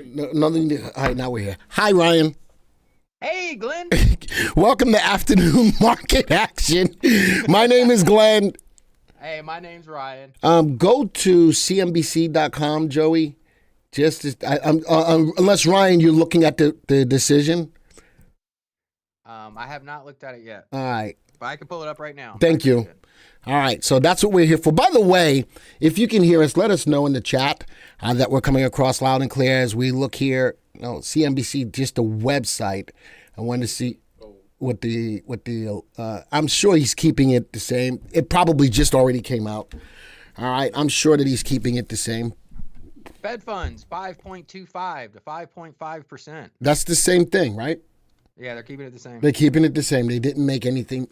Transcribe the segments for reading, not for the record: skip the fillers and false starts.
No, nothing. All right, now we're here. Hi, Ryan. Hey, Glenn. Welcome to Afternoon Market Action. My name is Glenn. Hey, my name's Ryan. Go to cnbc.com, Joey. Unless Ryan, you're looking at the decision. I have not looked at it yet. All right. But I can pull it up right now. Thank you. All right, so that's what we're here for. By the way, if you can hear us, let us know in the chat that we're coming across loud and clear as we look here. CNBC, just the website. I wanted to see what the I'm sure he's keeping it the same. It probably just already came out. All right, I'm sure that he's keeping it the same. Fed funds 5.25 to 5.5%. That's the same thing, right? Yeah, they're keeping it the same. They're keeping it the same. They didn't make anything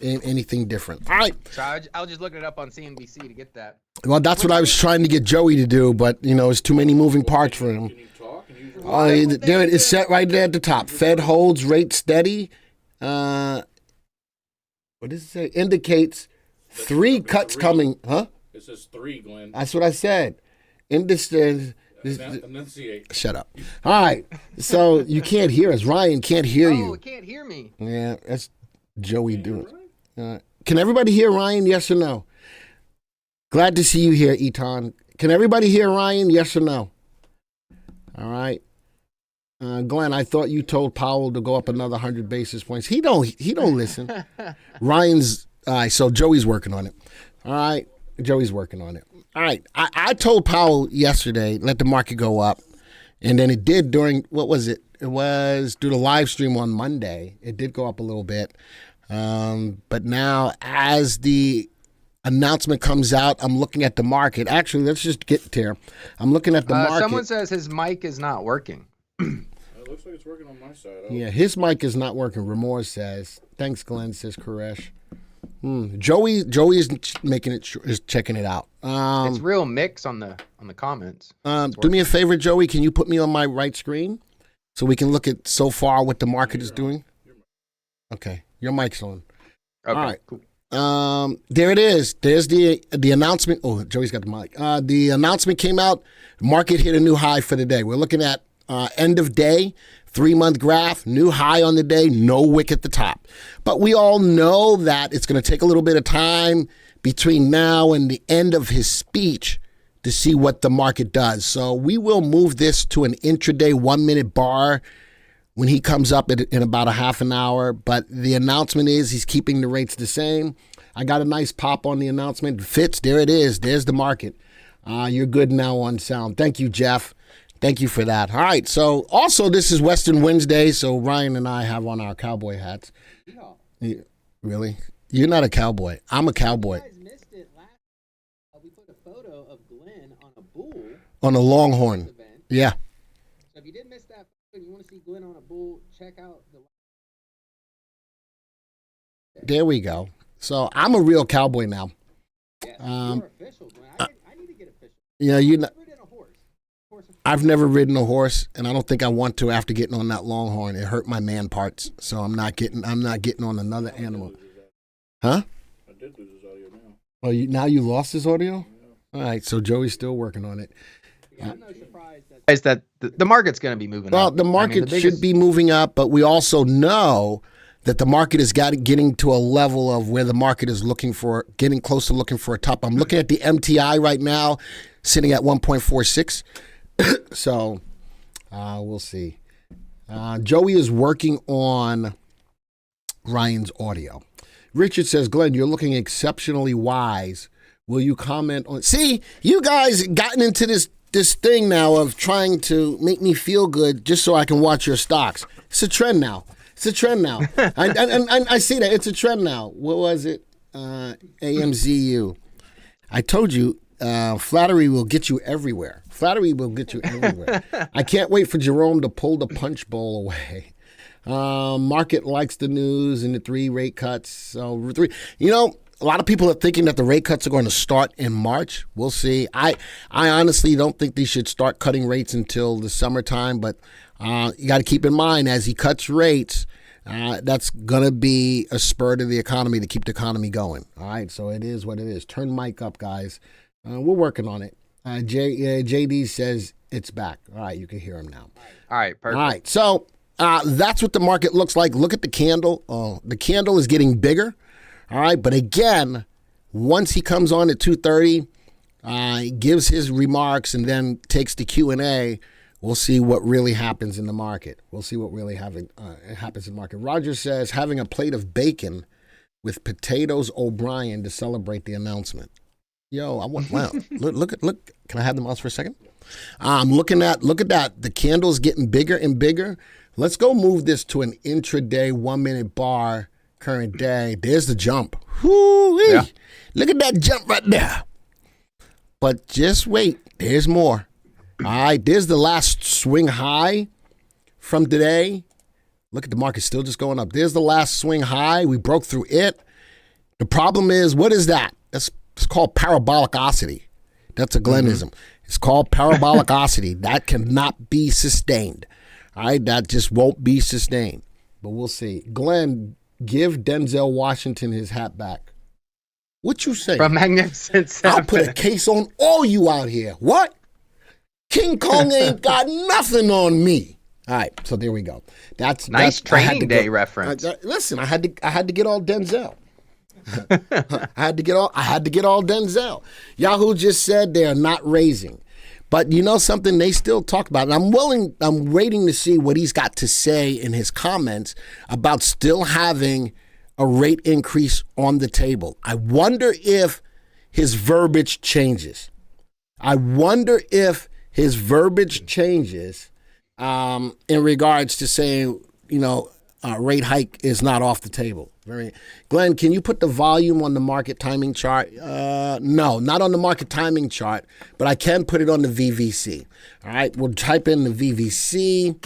different. All right. So I was just looking it up on CNBC to get that. Well, that's what I was trying to get Joey to do, but, it's too many moving parts for him. Can you talk? There it is, set right there at the top. Fed holds rate steady. What does it say? Indicates three cuts coming. Huh? It says 3, Glenn. That's what I said. Enunciate. Shut up. All right. So you can't hear us. Ryan can't hear you. Oh, it can't hear me. Yeah, that's Joey doing it. Can everybody hear Ryan? Yes or no? Glad to see you here, Eton. Can everybody hear Ryan? Yes or no? All right. Glenn, I thought you told Powell to go up another 100 basis points. He don't listen. Ryan's all right, so Joey's working on it. All right. Joey's working on it. All right. I told Powell yesterday, let the market go up. And then it did during, what was it? It was through the live stream on Monday. It did go up a little bit. But now as the announcement comes out, I'm looking at the market. Actually, let's just get there. I'm looking at the market. Someone says his mic is not working. It looks like it's working on my side. Yeah, his mic is not working, Ramor says. Thanks, Glenn, says Koresh. Joey is making it, is checking it out. It's real mix on the comments. Do me a favor, Joey. Can you put me on my right screen so we can look at so far what the market is doing? Okay, your mic's on. Okay, all right, cool. There it is. There's the announcement. Oh, Joey's got the mic. The announcement came out. Market hit a new high for the day. We're looking at end of day. 3-month graph, new high on the day, no wick at the top. But we all know that it's going to take a little bit of time between now and the end of his speech to see what the market does. So we will move this to an intraday 1-minute bar when he comes up in about a half an hour. But the announcement is he's keeping the rates the same. I got a nice pop on the announcement. Fits, there it is. There's the market. You're good now on sound. Thank you, Jeff. Thank you for that. All right. So also this is Western Wednesday. So Ryan and I have on our cowboy hats. Yeah. Really? You're not a cowboy. I'm a cowboy. You guys missed it last. We put a photo of Glenn on a bull. On a longhorn. Event. Yeah. So if you didn't miss that photo and you want to see Glenn on a bull, check out the. There we go. So I'm a real cowboy now. Yes, you're official, Glenn. I need to get official. Yeah, you know. Horse. I've never ridden a horse, and I don't think I want to after getting on that longhorn. It hurt my man parts, so I'm not getting on another animal. Huh? I did lose his audio now. Oh, now you lost his audio? Yeah. All right, so Joey's still working on it. Yeah, I'm no surprise that the market's going to be moving up. Well, the market should be moving up, but we also know that the market is getting to a level of where the market is getting close to looking for a top. I'm looking at the MTI right now, sitting at 1.46. So we'll see. Joey is working on Ryan's audio. Richard says, Glenn, you're looking exceptionally wise. Will you comment on... See, you guys gotten into this thing now of trying to make me feel good just so I can watch your stocks. It's a trend now. I see that. It's a trend now. What was it? AMZU. I told you, flattery will get you everywhere. I can't wait for Jerome to pull the punch bowl away. Market likes the news and the 3 rate cuts. So a lot of people are thinking that the rate cuts are going to start in March. We'll see. I honestly don't think they should start cutting rates until the summertime, but you got to keep in mind as he cuts rates, that's going to be a spur to the economy to keep the economy going. All right, so it is what it is. Turn mic up, guys. We're working on it. JD says it's back. All right, you can hear him now. All right, perfect. All right, so that's what the market looks like. Look at the candle. The candle is getting bigger. All right, but again, once he comes on at 2:30, he gives his remarks and then takes the Q&A. We'll see what really happens in the market. Happens in the market. Roger says having a plate of bacon with potatoes O'Brien to celebrate the announcement. Yo, wow. Look. Can I have the mouse for a second? Look at that. The candle's getting bigger and bigger. Let's go move this to an intraday 1 minute bar current day. There's the jump. Whoo-wee. Yeah. Look at that jump right there. But just wait. There's more. All right, there's the last swing high from today. Look at the market still just going up. There's the last swing high. We broke through it. The problem is, what is that? It's called parabolicosity. That's a Glennism. It's called parabolicosity. That cannot be sustained. All right, that just won't be sustained. But we'll see. Glenn, give Denzel Washington his hat back. What you say? From Magnificent Seven. I'll put a case on all you out here. What? King Kong ain't got nothing on me. All right, so there we go. That's nice training day reference. Listen, I had to get all Denzel. I had to get all Denzel. Yahoo just said they are not raising. But you know something? They still talk about it. I'm waiting to see what he's got to say in his comments about still having a rate increase on the table. I wonder if his verbiage changes. In regards to saying, rate hike is not off the table. Glenn, can you put the volume on the market timing chart? No, not on the market timing chart, but I can put it on the VVC. All right, we'll type in the VVC.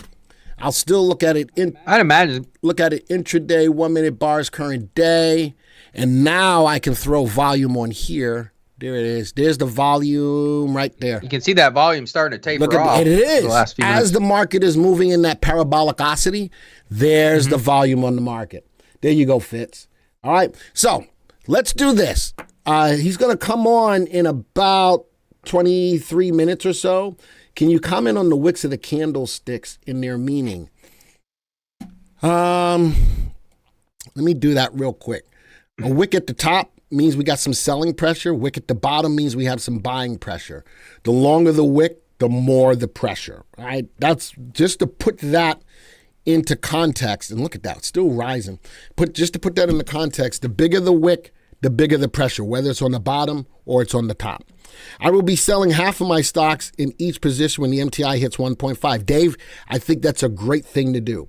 I'll still look at it. I'd imagine. Look at it intraday, 1 minute bars, current day. And now I can throw volume on here. There it is. There's the volume right there. You can see that volume starting to taper off. It is. The last few As minutes. the market is moving in that parabolicosity, there's the volume on the market. There you go, Fitz. All right. So let's do this. He's going to come on in about 23 minutes or so. Can you comment on the wicks of the candlesticks in their meaning? Let me do that real quick. A wick at the top means we got some selling pressure. Wick at the bottom means we have some buying pressure. The longer the wick, the more the pressure. All right, that's just to put that into context. And look at that, it's still rising. Just to put that into context, the bigger the wick, the bigger the pressure, whether it's on the bottom or it's on the top. I will be selling half of my stocks in each position when the MTI hits 1.5. Dave, I think that's a great thing to do.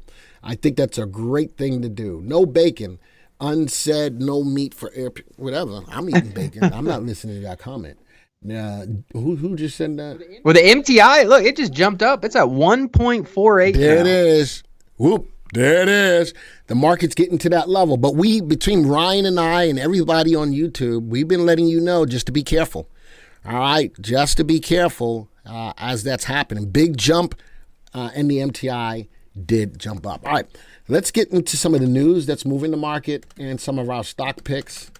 No bacon. Unsaid, no meat for air. Whatever. I'm eating bacon. I'm not listening to that comment. Who just said that? Well, the MTI, look, it just jumped up. It's at 1.48 There now. it is. Whoop. There it is. The market's getting to that level. But between Ryan and I and everybody on YouTube, we've been letting you know just to be careful. All right? Just to be careful as that's happening. Big jump and the MTI did jump up. All right. Let's get into some of the news that's moving the market and some of our stock picks.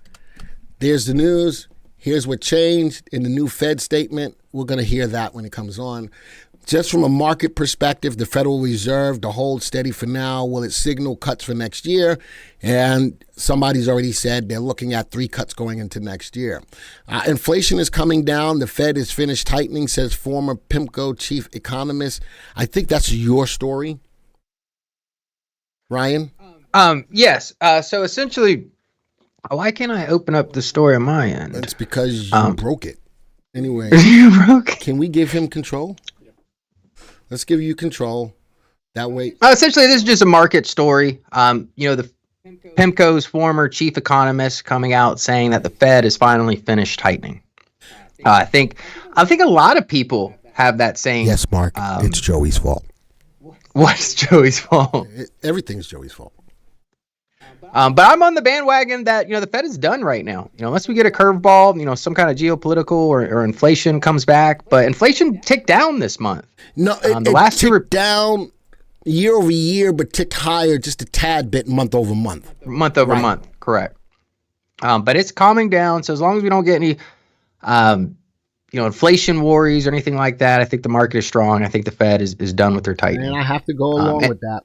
There's the news. Here's what changed in the new Fed statement. We're going to hear that when it comes on. Just from a market perspective, the Federal Reserve to hold steady for now. Will it signal cuts for next year? And somebody's already said they're looking at 3 cuts going into next year. Inflation is coming down. The Fed is finished tightening, says former PIMCO chief economist. I think that's your story. Ryan? Yes. So essentially, why can't I open up the story on my end? It's because you broke it. Anyway, You broke. can we give him control? Let's give you control. That way. Essentially, this is just a market story. The PIMCO's former chief economist coming out saying that the Fed is finally finished tightening. I think a lot of people have that same. Yes, Mark. It's Joey's fault. What's Joey's fault? Everything's Joey's fault. But I'm on the bandwagon that, the Fed is done right now. Unless we get a curveball, some kind of geopolitical or inflation comes back. But inflation ticked down this month. No, the last ticked down year over year, but ticked higher just a tad bit month over month. Month over month, correct. But it's calming down. So as long as we don't get any, inflation worries or anything like that. I think the market is strong. I think the Fed is done with their tightening. And I have to go along with that.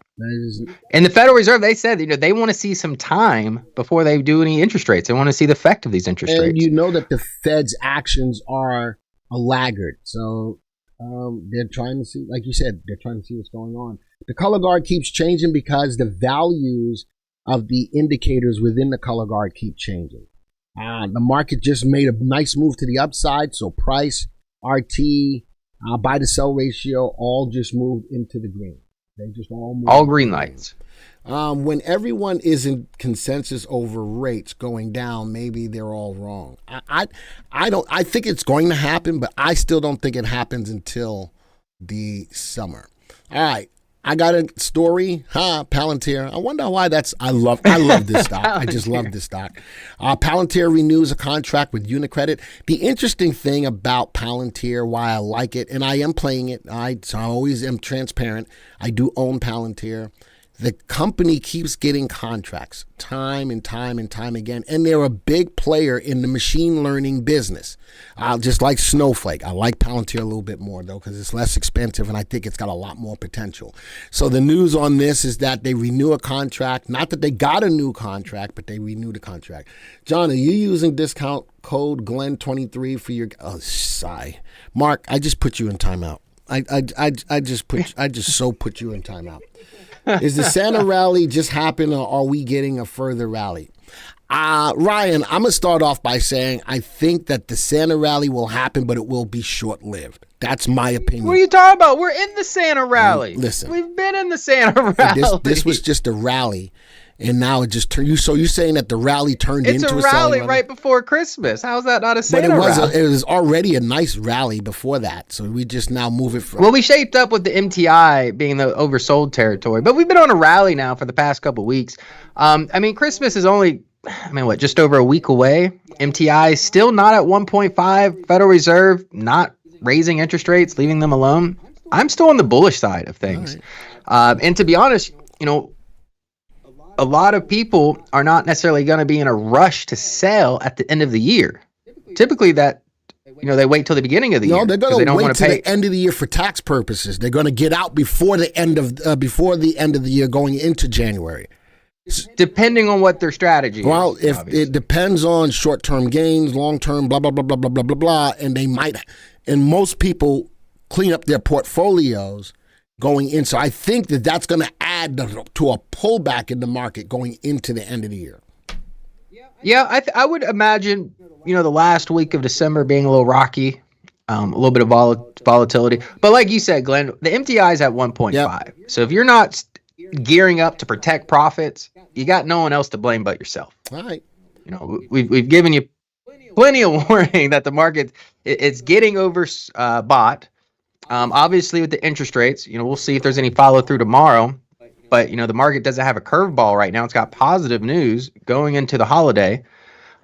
And the Federal Reserve, they said, they want to see some time before they do any interest rates. They want to see the effect of these interest rates. And you know that the Fed's actions are a laggard. So they're trying to see, like you said, they're trying to see what's going on. The color guard keeps changing because the values of the indicators within the color guard keep changing. The market just made a nice move to the upside. So price, RT, buy to sell ratio, all just moved into the green. They just all moved. All green lights. When everyone is in consensus over rates going down, maybe they're all wrong. I think it's going to happen, but I still don't think it happens until the summer. All right. I got a story, Palantir. I wonder why I love this stock. I just love this stock. Palantir renews a contract with UniCredit. The interesting thing about Palantir, why I like it, and I am playing it, so I always am transparent. I do own Palantir. The company keeps getting contracts time and time and time again, and they're a big player in the machine learning business. Just like Snowflake. I like Palantir a little bit more, though, because it's less expensive, and I think it's got a lot more potential. So the news on this is that they renew a contract. Not that they got a new contract, but they renewed a contract. John, are you using discount code Glenn23 for your... Oh, sigh. Mark, I just put you in timeout. I just put you in timeout. Is the Santa rally just happened, or are we getting a further rally? Ryan, I'm going to start off by saying I think that the Santa rally will happen, but it will be short-lived. That's my opinion. What are you talking about? We're in the Santa rally. Listen. We've been in the Santa rally. This was just a rally, and now it just turned. So you're saying that the rally turned into a rally right before Christmas. How's that not a Santa rally? It was already a nice rally before that, so we just now move it from... Well, we shaped up with the MTI being the oversold territory, but we've been on a rally now for the past couple of weeks. Christmas is only... just over a week away. MTI still not at 1.5. Federal Reserve not raising interest rates, leaving them alone. I'm still on the bullish side of things. Right. And to be honest, a lot of people are not necessarily going to be in a rush to sell at the end of the year. Typically that, they wait till the beginning of the year. No, they're going to wait till the end of the year for tax purposes. They're going to get out before the end of the year going into January. Depending on what their strategy is. Well, if it depends on short-term gains, long-term, blah, blah, blah, blah, blah, blah, blah, blah, and most people clean up their portfolios going in. So I think that's going to add to a pullback in the market going into the end of the year. Yeah, I would imagine, the last week of December being a little rocky, a little bit of volatility. But like you said, Glenn, the MTI is at 1.5. Yep. So if you're not gearing up to protect profits, you got no one else to blame but yourself. All right. We've given you plenty of warning that the market it's getting bought. Obviously with the interest rates, we'll see if there's any follow through tomorrow. But the market doesn't have a curveball right now. It's got positive news going into the holiday.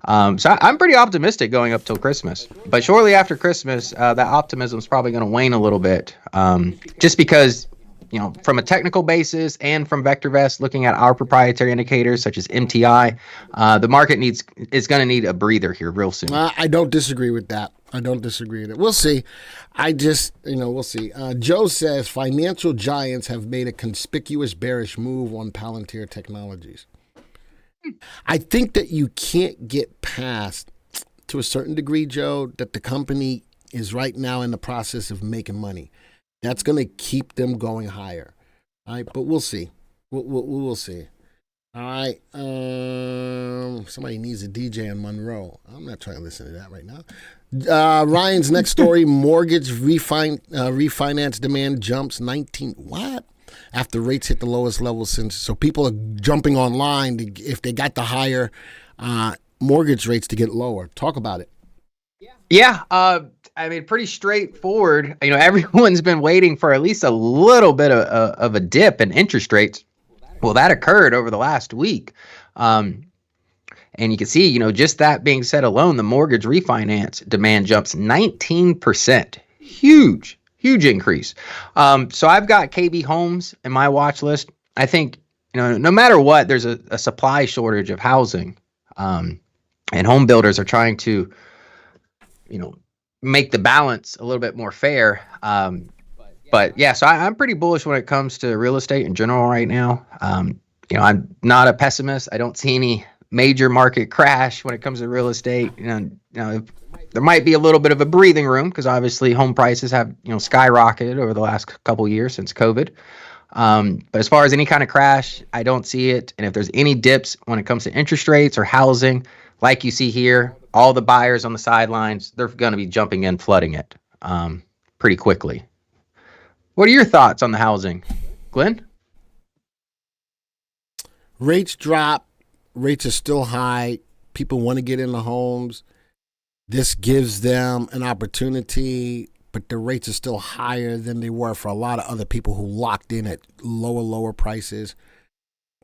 So I'm pretty optimistic going up till Christmas. But shortly after Christmas, that optimism is probably going to wane a little bit, just because. From a technical basis and from VectorVest, looking at our proprietary indicators such as MTI, the market is going to need a breather here real soon. I don't disagree with that. We'll see. We'll see. Joe says financial giants have made a conspicuous bearish move on Palantir Technologies. I think that you can't get past, to a certain degree, Joe, that the company is right now in the process of making money. That's going to keep them going higher. All right, but we'll see. We'll see. All right. Somebody needs a DJ in Monroe. I'm not trying to listen to that right now. Ryan's next story, mortgage refinance demand jumps 19. What? After rates hit the lowest level since. So people are jumping online if they got the higher mortgage rates to get lower. Talk about it. Yeah. Pretty straightforward. Everyone's been waiting for at least a little bit of a dip in interest rates. Well, that occurred over the last week. And you can see, just that being said alone, the mortgage refinance demand jumps 19%. Huge increase. So I've got KB Homes in my watch list. I think, no matter what, there's a supply shortage of housing. And home builders are trying to, make the balance a little bit more fair. But yeah, so I'm pretty bullish when it comes to real estate in general right now. I'm not a pessimist. I don't see any major market crash when it comes to real estate. There might be a little bit of a breathing room because obviously home prices have skyrocketed over the last couple years since COVID. But as far as any kind of crash, I don't see it. And if there's any dips when it comes to interest rates or housing, like you see here, all the buyers on the sidelines, they're going to be jumping in, flooding it pretty quickly. What are your thoughts on the housing, Glenn? Rates drop. Rates are still high. People want to get into homes. This gives them an opportunity, but the rates are still higher than they were for a lot of other people who locked in at lower prices.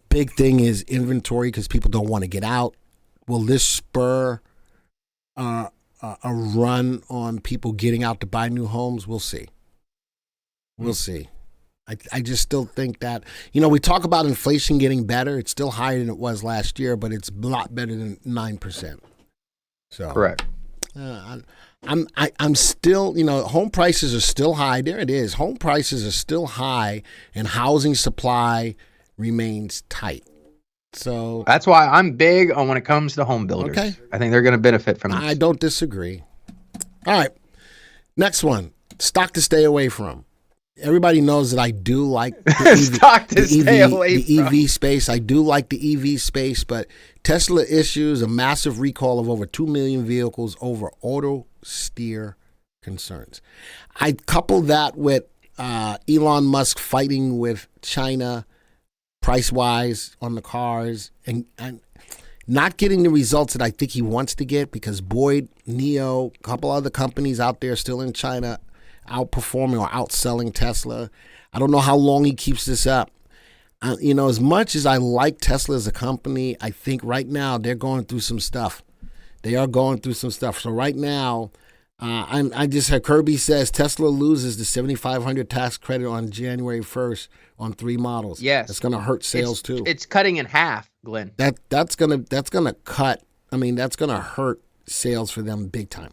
Big thing is inventory because people don't want to get out. Will this spur a run on people getting out to buy new homes? We'll see. We'll see. I just still think that, we talk about inflation getting better. It's still higher than it was last year, but it's a lot better than 9%. So correct. I'm still, home prices are still high. There it is. Home prices are still high, and housing supply remains tight. So that's why I'm big on when it comes to home builders. Okay. I think they're going to benefit from this. I don't disagree. All right. Next one. Stock to stay away from. Everybody knows that I do like the EV space. I do like the EV space, but Tesla issues a massive recall of over 2 million vehicles over auto steer concerns. I couple that with Elon Musk fighting with China price-wise on the cars and not getting the results that I think he wants to get because Boyd, NIO, a couple other companies out there still in China outperforming or outselling Tesla. I don't know how long he keeps this up. As much as I like Tesla as a company, I think right now they're going through some stuff. They are going through some stuff. So right now, I just heard Kirby says Tesla loses the $7,500 tax credit on January 1st on 3 models. Yes, that's going to hurt sales too. It's cutting in half, Glenn. That's gonna cut. That's going to hurt sales for them big time.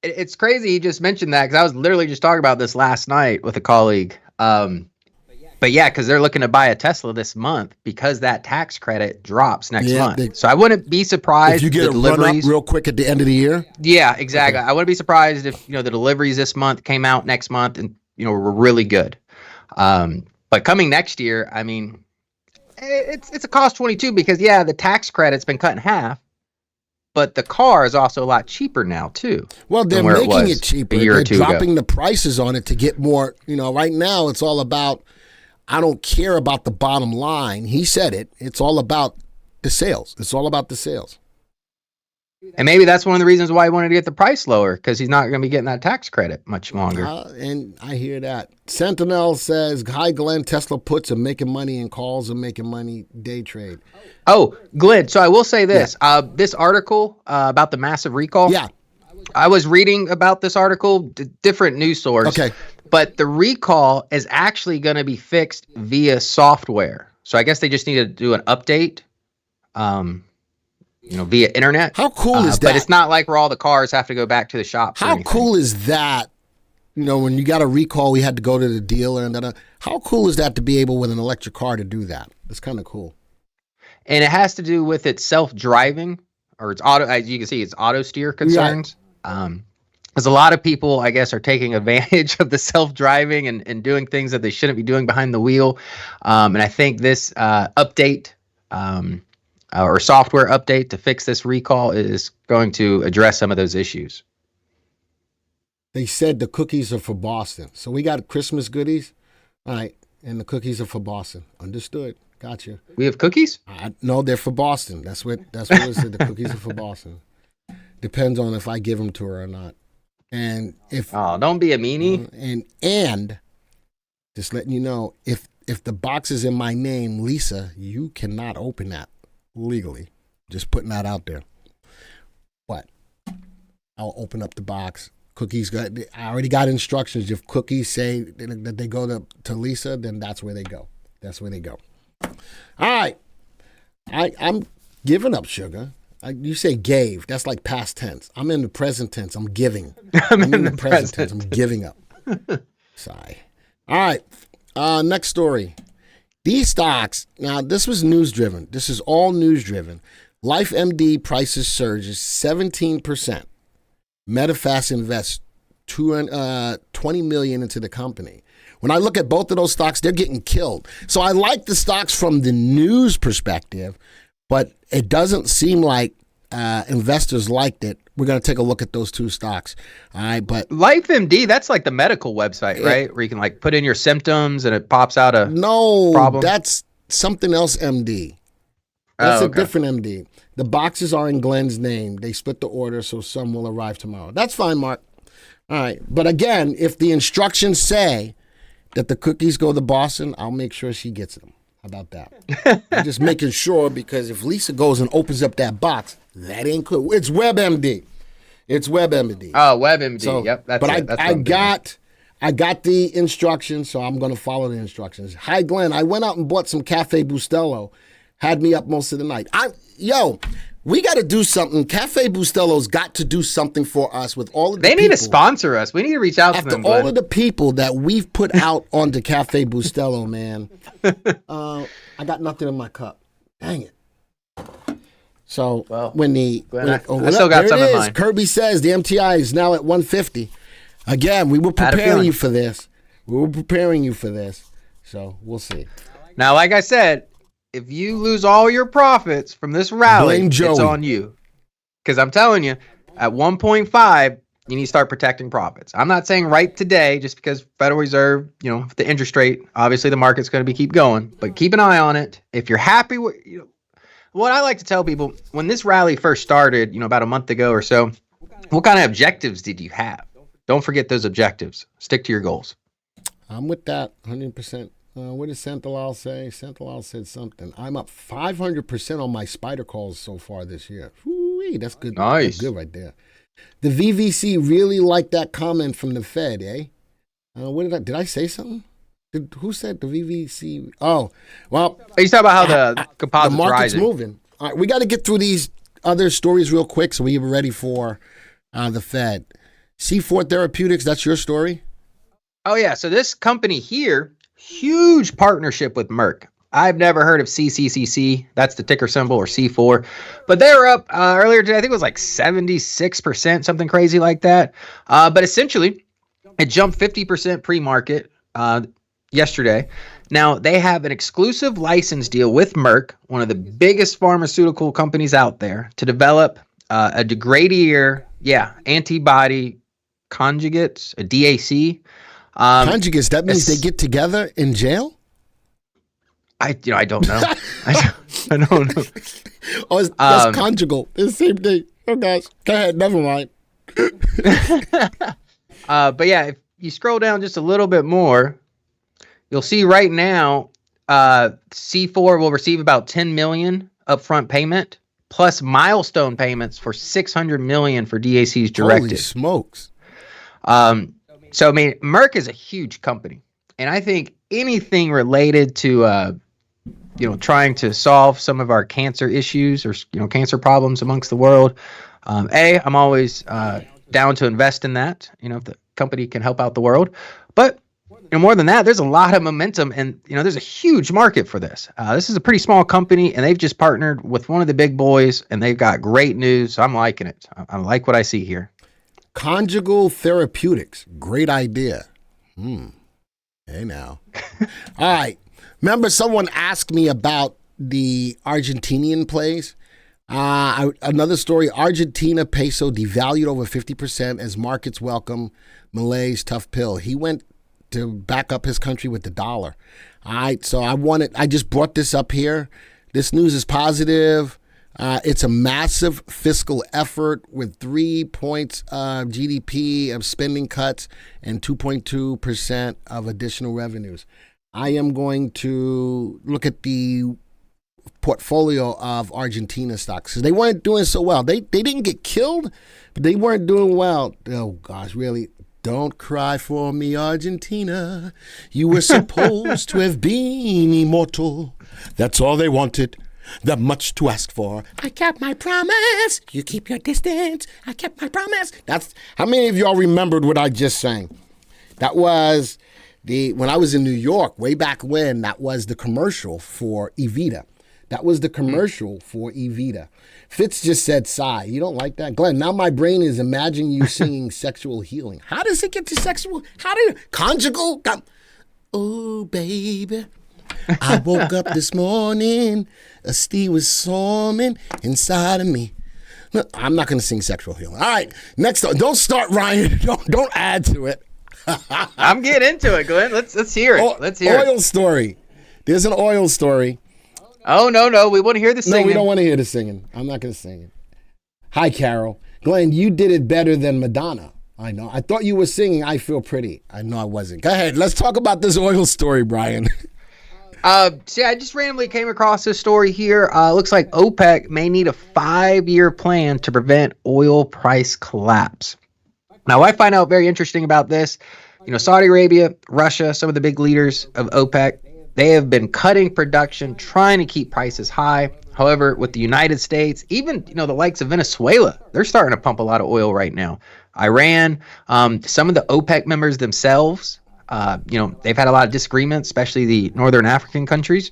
It's crazy you just mentioned that because I was literally just talking about this last night with a colleague. But yeah, because they're looking to buy a Tesla this month because that tax credit drops next month. So I wouldn't be surprised if you get the deliveries run up real quick at the end of the year. Yeah, exactly. Okay. I wouldn't be surprised if the deliveries this month came out next month and were really good. But coming next year, it's a cost 22 because the tax credit's been cut in half. But the car is also a lot cheaper now, too. Well, they're making it cheaper. They're dropping the prices on it to get more. Right now it's all about, I don't care about the bottom line. He said it. It's all about the sales. It's all about the sales. And maybe that's one of the reasons why he wanted to get the price lower, because he's not going to be getting that tax credit much longer. And I hear that. Sentinel says, hi, Glenn, Tesla puts are making money and calls are making money day trade. Oh, Glenn, so I will say this. Yeah. This article about the massive recall. Yeah. I was reading about this article, different news source. Okay. But the recall is actually going to be fixed via software. So I guess they just need to do an update. Via internet. How cool is that? But it's not like where all the cars have to go back to the shop. How cool is that? When you got a recall, we had to go to the dealer. And how cool is that to be able with an electric car to do that? It's kind of cool. And it has to do with its self-driving or its auto. As you can see, it's auto steer concerns. Because a lot of people, I guess, are taking advantage of the self-driving and doing things that they shouldn't be doing behind the wheel. And I think this update. Or software update to fix this recall is going to address some of those issues. They said the cookies are for Boston. So we got Christmas goodies. All right. And the cookies are for Boston. Understood. Gotcha. We have cookies? No, they're for Boston. That's what it said. The cookies are for Boston. Depends on if I give them to her or not. And if don't be a meanie. And just letting you know, if the box is in my name, Lisa, you cannot open that. Legally, just putting that out there. But I'll open up the box. Cookies I already got instructions. If cookies say that they go to Lisa, then that's where they go. All right. I'm giving up sugar. You say gave. That's like past tense. I'm in the present tense. I'm giving. I'm in the present tense. I'm giving up. Sigh. All right. Next story. These stocks. Now, this was news driven. This is all news driven. LifeMD prices surges 17%. Medifast invests $20 million into the company. When I look at both of those stocks, they're getting killed. So I like the stocks from the news perspective, but it doesn't seem like investors liked it. We're going to take a look at those two stocks. All right, but LifeMD, that's like the medical website, right? Where you can like put in your symptoms and it pops out a problem. That's something else, MD. That's a different MD. The boxes are in Glenn's name. They split the order, so some will arrive tomorrow. That's fine, Mark. All right. But again, if the instructions say that the cookies go to Boston, I'll make sure she gets them. How about that? I'm just making sure, because if Lisa goes and opens up that box, that ain't cool. It's WebMD. It's WebMD. Oh, WebMD. So, yep. That's but it. That's I got the instructions, so I'm going to follow the instructions. Hi, Glenn. I went out and bought some Cafe Bustelo. Had me up most of the night. We got to do something. Cafe Bustelo's got to do something for us with all of the They need people. to sponsor us. We need to reach out to them. After all of the people that we've put out onto Cafe Bustelo, man, I got nothing in my cup. Dang it. So I still got some in mine. Kirby says the MTI is now at 150. Again, we were preparing you for this. So we'll see. Now, like I said, if you lose all your profits from this rally, Blame Joey. It's on you. Because I'm telling you, at 1.5, you need to start protecting profits. I'm not saying right today, just because Federal Reserve, the interest rate, obviously the market's going to keep going, but keep an eye on it. If you're happy with, what I like to tell people, when this rally first started, about a month ago or so, what kind of objectives did you have? Don't forget those objectives. Stick to your goals. I'm with that 100%. What did Santalal say? Santalal said something. I'm up 500% on my spider calls so far this year. Whoo-wee, that's good. Nice. That's good right there. The VVC really liked that comment from the Fed, eh? Did I say something? Who said the VVC? Oh, well. You talking about how the composite's the market's rising. moving. All right, we got to get through these other stories real quick so we get ready for the Fed. C4 Therapeutics, that's your story? Oh, yeah. So this company here, huge partnership with Merck. I've never heard of CCCC. That's the ticker symbol, or C4. But they were up earlier today. I think it was like 76%, something crazy like that. But essentially, it jumped 50% pre-market yesterday. Now, they have an exclusive license deal with Merck, one of the biggest pharmaceutical companies out there, to develop a degrader, antibody conjugates, a DAC. Conjugates, that means they get together in jail? I don't know. I don't know. Oh, that's conjugal. It's the same thing. Oh, gosh. Go ahead. Never mind. But yeah, if you scroll down just a little bit more, you'll see right now C4 will receive about $10 million upfront payment, plus milestone payments for $600 million for DAC's directive. Holy smokes. So, I mean, Merck is a huge company, and I think anything related to, trying to solve some of our cancer issues or, cancer problems amongst the world, I'm always down to invest in that, if the company can help out the world. But, more than that, there's a lot of momentum, and, there's a huge market for this. This is a pretty small company, and they've just partnered with one of the big boys, and they've got great news. So I'm liking it. I like what I see here. Conjugal therapeutics. Great idea. Hey, now. All right. Remember, someone asked me about the Argentinian plays. Another story, Argentina peso devalued over 50% as markets welcome Malay's tough pill. He went to back up his country with the dollar. All right, so I just brought this up here. This news is positive. It's a massive fiscal effort with 3 points of GDP of spending cuts and 2.2% of additional revenues. I am going to look at the portfolio of Argentina stocks because they weren't doing so well. They didn't get killed, but they weren't doing well. Oh, gosh, really? Don't cry for me, Argentina. You were supposed to have been immortal. That's all they wanted. that much to ask for. I kept my promise. You keep your distance. I kept my promise. That's how many of y'all remembered what I just sang? That was when I was in New York way back when. That was the commercial for Evita. That was the commercial for Evita. Fitz just said sigh. You don't like that? Glenn, now my brain is imagining you singing sexual healing. How does it get to sexual? How do you, conjugal? Oh, baby. I woke up this morning. A steed was swarming inside of me. No, I'm not going to sing sexual healing. All right. Next up. Don't start, Ryan. Don't add to it. I'm getting into it, Glenn. Let's hear it. Let's hear oil story. There's an oil story. Oh, no. We want to hear the singing. No, we don't want to hear the singing. I'm not going to sing it. Hi, Carol. Glenn, you did it better than Madonna. I know. I thought you were singing I Feel Pretty. I know I wasn't. Go ahead. Let's talk about this oil story, Brian. See, I just randomly came across this story here. Looks like OPEC may need a 5-year plan to prevent oil price collapse. Now, I find out very interesting about this. Saudi Arabia, Russia, some of the big leaders of OPEC, they have been cutting production, trying to keep prices high. However, with the United States, even, the likes of Venezuela, they're starting to pump a lot of oil right now. Iran, some of the OPEC members themselves, they've had a lot of disagreements, especially the Northern African countries.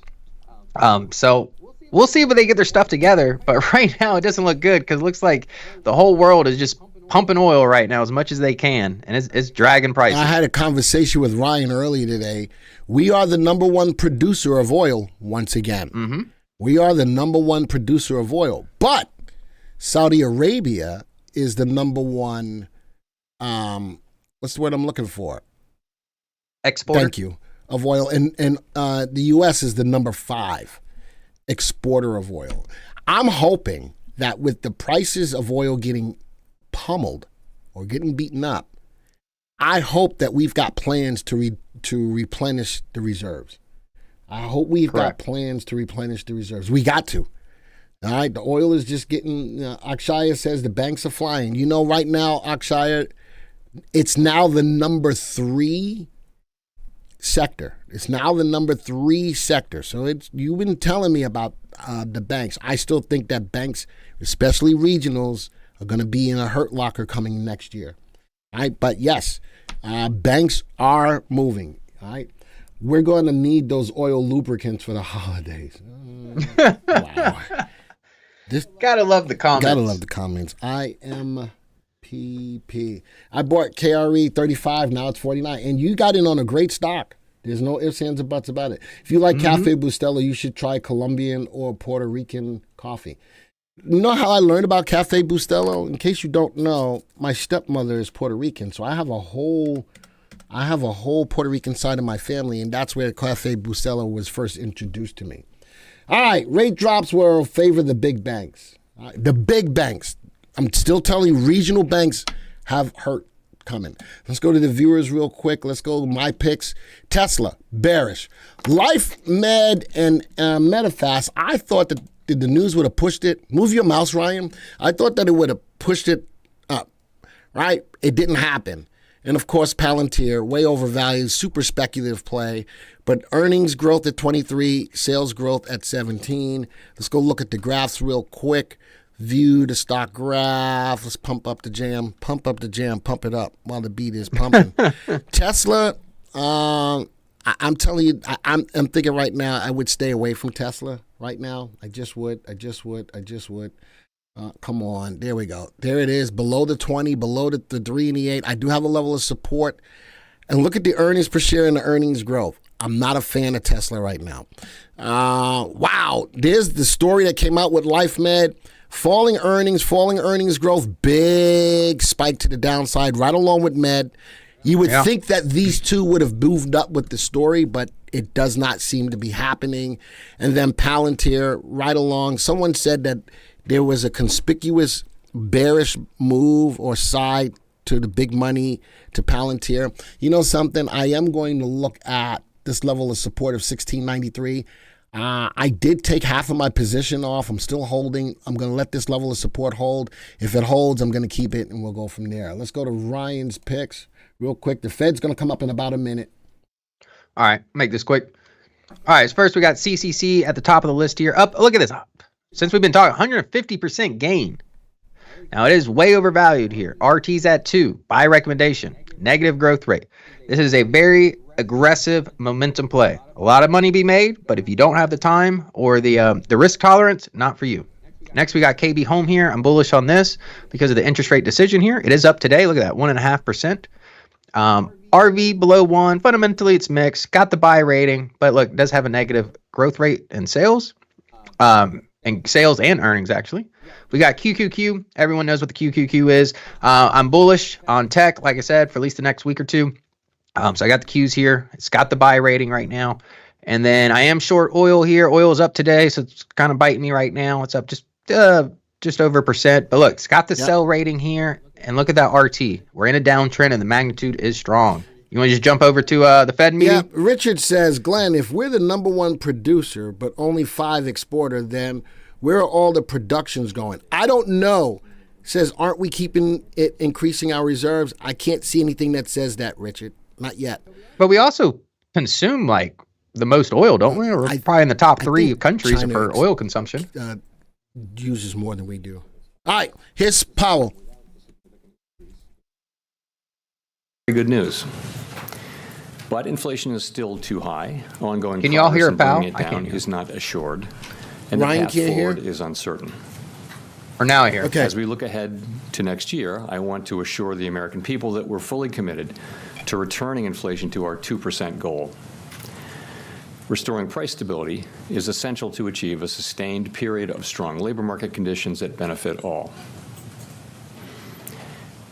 So we'll see if they get their stuff together. But right now, it doesn't look good because it looks like the whole world is just pumping oil right now as much as they can, and it's dragging prices. I had a conversation with Ryan earlier today. We are the number one producer of oil once again. Mm-hmm. We are the number one producer of oil. But Saudi Arabia is the number one, what's the word I'm looking for? Exporter. Thank you. Of oil. And the U.S. is the number 5 exporter of oil. I'm hoping that with the prices of oil getting pummeled or getting beaten up, I hope that we've got plans to replenish the reserves. I hope we've got plans to replenish the reserves. We got to. All right, the oil is just getting, Akshaya says the banks are flying. Right now, Akshaya, it's now the number 3 sector. It's now the number 3 sector. So you've been telling me about the banks. I still think that banks, especially regionals, are going to be in a hurt locker coming next year. All right, but yes, banks are moving. All right, we're going to need those oil lubricants for the holidays. Wow. Gotta love the comments. Gotta love the comments. IMPP. I bought KRE 35. Now it's 49, and you got in on a great stock. There's no ifs, ands, or buts about it. If you like Cafe Bustelo, you should try Colombian or Puerto Rican coffee. You know how I learned about Cafe Bustelo? In case you don't know, my stepmother is Puerto Rican, so I have a whole Puerto Rican side of my family, and that's where Cafe Bustelo was first introduced to me. All right, rate drops will favor the big banks. The big banks. I'm still telling you, regional banks have hurt coming. Let's go to the viewers real quick. Let's go to my picks. Tesla, bearish. Life Med and Medifast, I thought that the news would have pushed it. Move your mouse, Ryan. I thought that it would have pushed it up, right? It didn't happen. And, of course, Palantir, way overvalued, super speculative play. But earnings growth at 23, sales growth at 17. Let's go look at the graphs real quick. View the stock graph. Let's pump up the jam. Pump up the jam. Pump it up while the beat is pumping. Tesla, I'm telling you, I'm thinking right now I would stay away from Tesla right now. I just would. Come on. There we go. There it is. Below the 20, below the 3 and the 8. I do have a level of support. And look at the earnings per share and the earnings growth. I'm not a fan of Tesla right now. Wow. There's the story that came out with LifeMed. Falling earnings growth. Big spike to the downside right along with Med. You would think that these two would have moved up with the story, but it does not seem to be happening. And then Palantir right along. Someone said that there was a conspicuous bearish move or side to the big money to Palantir. You know something? I am going to look at this level of support of 1693. I did take half of my position off. I'm still holding. I'm going to let this level of support hold. If it holds, I'm going to keep it, and we'll go from there. Let's go to Ryan's picks real quick. The Fed's going to come up in about a minute. All right, make this quick. All right, so first we got CCC at the top of the list here. Up, look at this. Since we've been talking, 150% gain. Now it is way overvalued here. RT's at 2. Buy recommendation. Negative growth rate. This is a very aggressive momentum play. A lot of money be made, but if you don't have the time or the risk tolerance, not for you. Next, we got KB Home here. I'm bullish on this because of the interest rate decision here. It is up today. Look at that, 1.5%. RV below 1. Fundamentally, it's mixed. Got the buy rating, but look, it does have a negative growth rate in sales, and sales and earnings, actually. We got QQQ. Everyone knows what the QQQ is. I'm bullish on tech, like I said, for at least the next week or two. So I got the Qs here. It's got the buy rating right now. And then I am short oil here. Oil is up today, so it's kind of biting me right now. It's up just over 1%. But look, it's got the sell rating here. And look at that RT. We're in a downtrend, and the magnitude is strong. You want to just jump over to the Fed meeting? Yeah, Richard says, Glenn, if we're the number one producer but only 5 exporter, then where are all the productions going? I don't know. Says, aren't we keeping it, increasing our reserves? I can't see anything that says that, Richard. Not yet. But we also consume like the most oil, don't we? We're probably in the top 3 countries China for oil consumption. Uses more than we do. All right, here's Powell. Very good news. But inflation is still too high. Ongoing Can you all hear progress in Powell? bringing it I down can't hear. is not assured, and Ryan the path can't hear? forward is uncertain. Or now I hear. Okay. As we look ahead to next year, I want to assure the American people that we're fully committed to returning inflation to our 2% goal. Restoring price stability is essential to achieve a sustained period of strong labor market conditions that benefit all.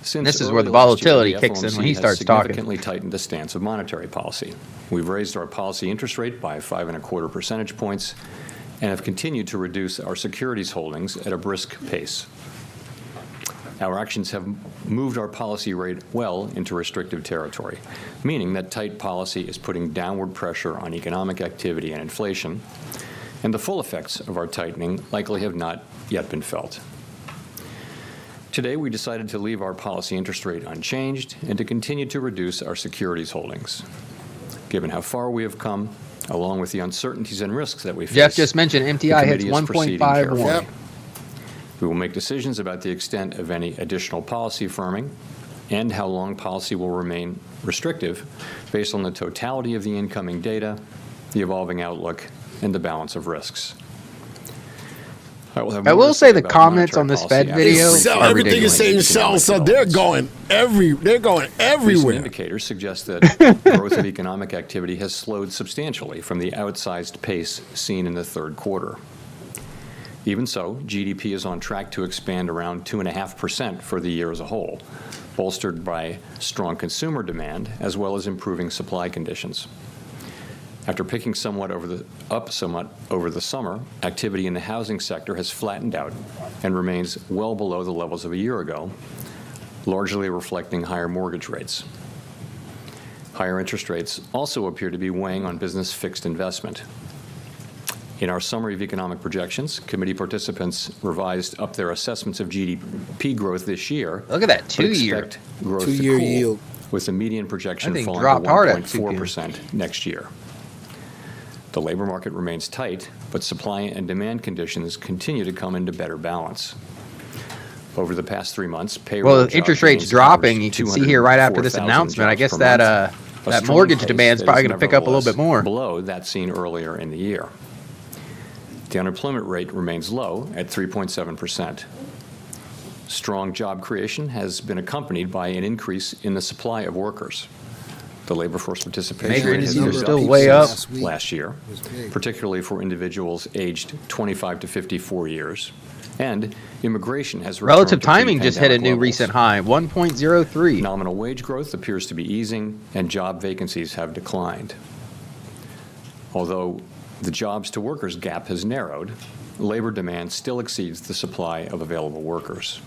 Since This is early where the last year, volatility the kicks in when he FOMC has starts talking. significantly tightened the stance of monetary policy. We've raised our policy interest rate by 5.25 percentage points and have continued to reduce our securities holdings at a brisk pace. Our actions have moved our policy rate well into restrictive territory, meaning that tight policy is putting downward pressure on economic activity and inflation, and the full effects of our tightening likely have not yet been felt. Today, we decided to leave our policy interest rate unchanged and to continue to reduce our securities holdings. Given how far we have come, along with the uncertainties and risks that we face, Jeff just mentioned the MTI hits committee is proceeding 1.51. carefully. Yep. We will make decisions about the extent of any additional policy firming and how long policy will remain restrictive based on the totality of the incoming data, the evolving outlook, and the balance of risks. I will say the comments on this Fed video Sell, are everything is saying sell, so they're going Recent everywhere. indicators suggest that growth of economic activity has slowed substantially from the outsized pace seen in the third quarter. Even so, GDP is on track to expand around 2.5% for the year as a whole, bolstered by strong consumer demand as well as improving supply conditions. After picking somewhat over the summer, activity in the housing sector has flattened out and remains well below the levels of a year ago, largely reflecting higher mortgage rates. Higher interest rates also appear to be weighing on business fixed investment. In our summary of economic projections, committee participants revised up their assessments of GDP growth this year. Look at that, but 2-year. expect growth to Two-year cool, yield. with the median projection That thing falling dropped to hard at 1.4% next year. The labor market remains tight, but supply and demand conditions continue to come into better balance. Over the past 3 months, payroll Well, job interest rates gains dropping. You averaged can see here right after this 204,000 announcement. I jobs guess per that month, a that strong mortgage pace demand is that probably going to pick up a little bit nevertheless more. below that seen earlier in the year. The unemployment rate remains low at 3.7%. Strong job creation has been accompanied by an increase in the supply of workers. The labor force participation Major rate has indices moved are up still way up. since last year, particularly for individuals aged 25 to 54 years. And immigration has returned Relative to timing just hit a pre-pandemic new levels. recent high, 1.03. Nominal wage growth appears to be easing, and job vacancies have declined. Although the jobs to workers gap has narrowed, labor demand still exceeds the supply of available workers.